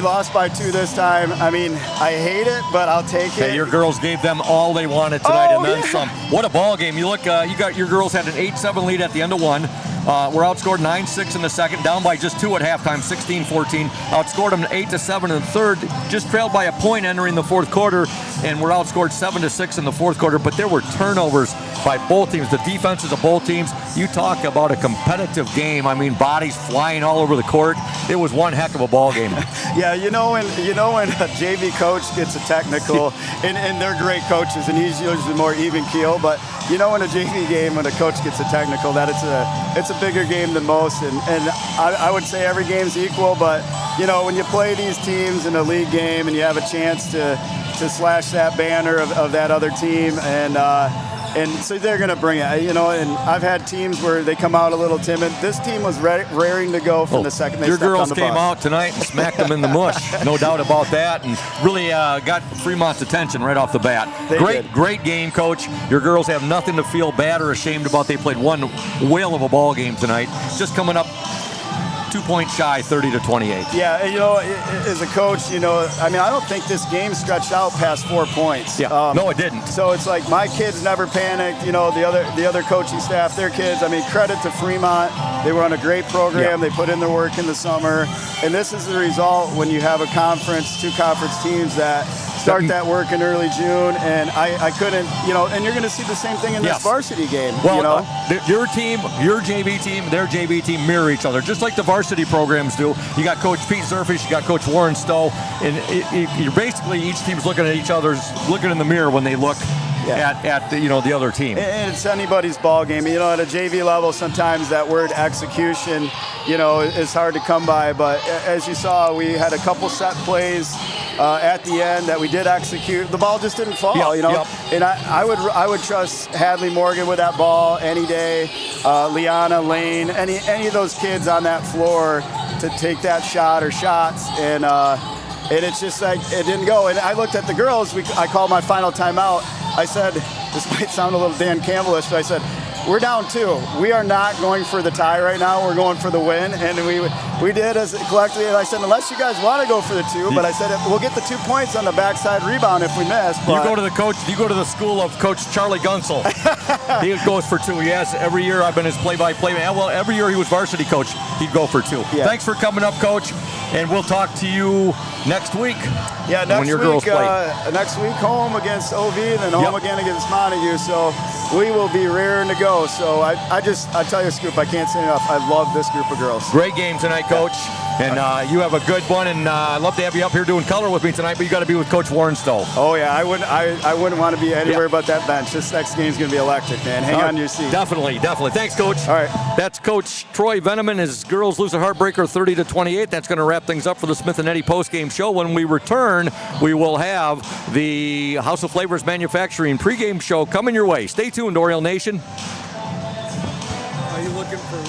lost by 2 this time. I mean, I hate it, but I'll take it. Hey, your girls gave them all they wanted tonight, and then some. What a ball game! You look, you got your girls had an 8-7 lead at the end of 1. We're outscored 9-6 in the second, down by just 2 at halftime, 16-14. Outscored them 8-7 in the third, just trailed by a point entering the fourth quarter, and we're outscored 7-6 in the fourth quarter. But there were turnovers by both teams. The defenses of both teams. You talk about a competitive game. I mean, bodies flying all over the court. It was one heck of a ball game. Yeah, when a JV coach gets a technical, and they're great coaches, and he's usually more even keel. But in a JV game, when a coach gets a technical, that it's a bigger game than most. And I would say every game's equal. But when you play these teams in a league game and you have a chance to slash that banner of that other team, and so they're going to bring it, and I've had teams where they come out a little timid. This team was raring to go from the second they stepped on the bus. Your girls came out tonight and smacked them in the mush, no doubt about that, and really got Fremont's attention right off the bat. Great game, Coach. Your girls have nothing to feel bad or ashamed about. They played one whale of a ball game tonight, just coming up 2 points shy, 30-28. Yeah, as a coach, I don't think this game stretched out past 4 points. Yeah, no, it didn't. So it's like my kids never panicked. The other coaching staff, their kids. I mean, credit to Fremont. They were on a great program. Yeah. They put in their work in the summer, and this is the result when you have two conference teams that start that work in early June, and I couldn't, and you're going to see the same thing in this varsity game. Well, your team, your JV team, their JV team mirror each other, just like the varsity programs do. You got Coach Pete Zerfish, you got Coach Warren Stowe, and you're basically each team's looking at each other's, looking in the mirror when they look at the other team. And it's anybody's ball game. At a JV level, sometimes that word execution, is hard to come by. But as you saw, we had a couple set plays at the end that we did execute. The ball just didn't fall, And I would trust Hadley Morgan with that ball any day. Liana, Lane, any of those kids on that floor to take that shot or shots, and it's just like it didn't go. And I looked at the girls. I called my final timeout. I said, this might sound a little Dan Campbellish, but I said, we're down 2. We are not going for the tie right now. We're going for the win, and we did as collectively. And I said, unless you guys want to go for the 2, but I said we'll get the 2 points on the backside rebound if we miss. But you go to the school of Coach Charlie Gunsel. He goes for 2. Yes, every year I've been his play-by-play man. Well, every year he was varsity coach, he'd go for 2. Yeah. Thanks for coming up, Coach, and we'll talk to you next week. Yeah, when your girls play. Next week home against OV, then home again against Montague. So we will be raring to go. So I tell you, Scoop, I can't say enough. I love this group of girls. Great game tonight, Coach. And you have a good one, and I'd love to have you up here doing color with me tonight, but you got to be with Coach Warren Stowe. Oh, yeah, I wouldn't want to be anywhere but that bench. This next game's going to be electric, man. Hang on to your seat. Definitely. Thanks, Coach. All right. That's Coach Troy Veneman. His girls lose a heartbreaker 30-28. That's going to wrap things up for the Smith & Eddy postgame show. When we return, we will have the House of Flavors Manufacturing pregame show coming your way. Stay tuned, Oriole Nation. Are you looking for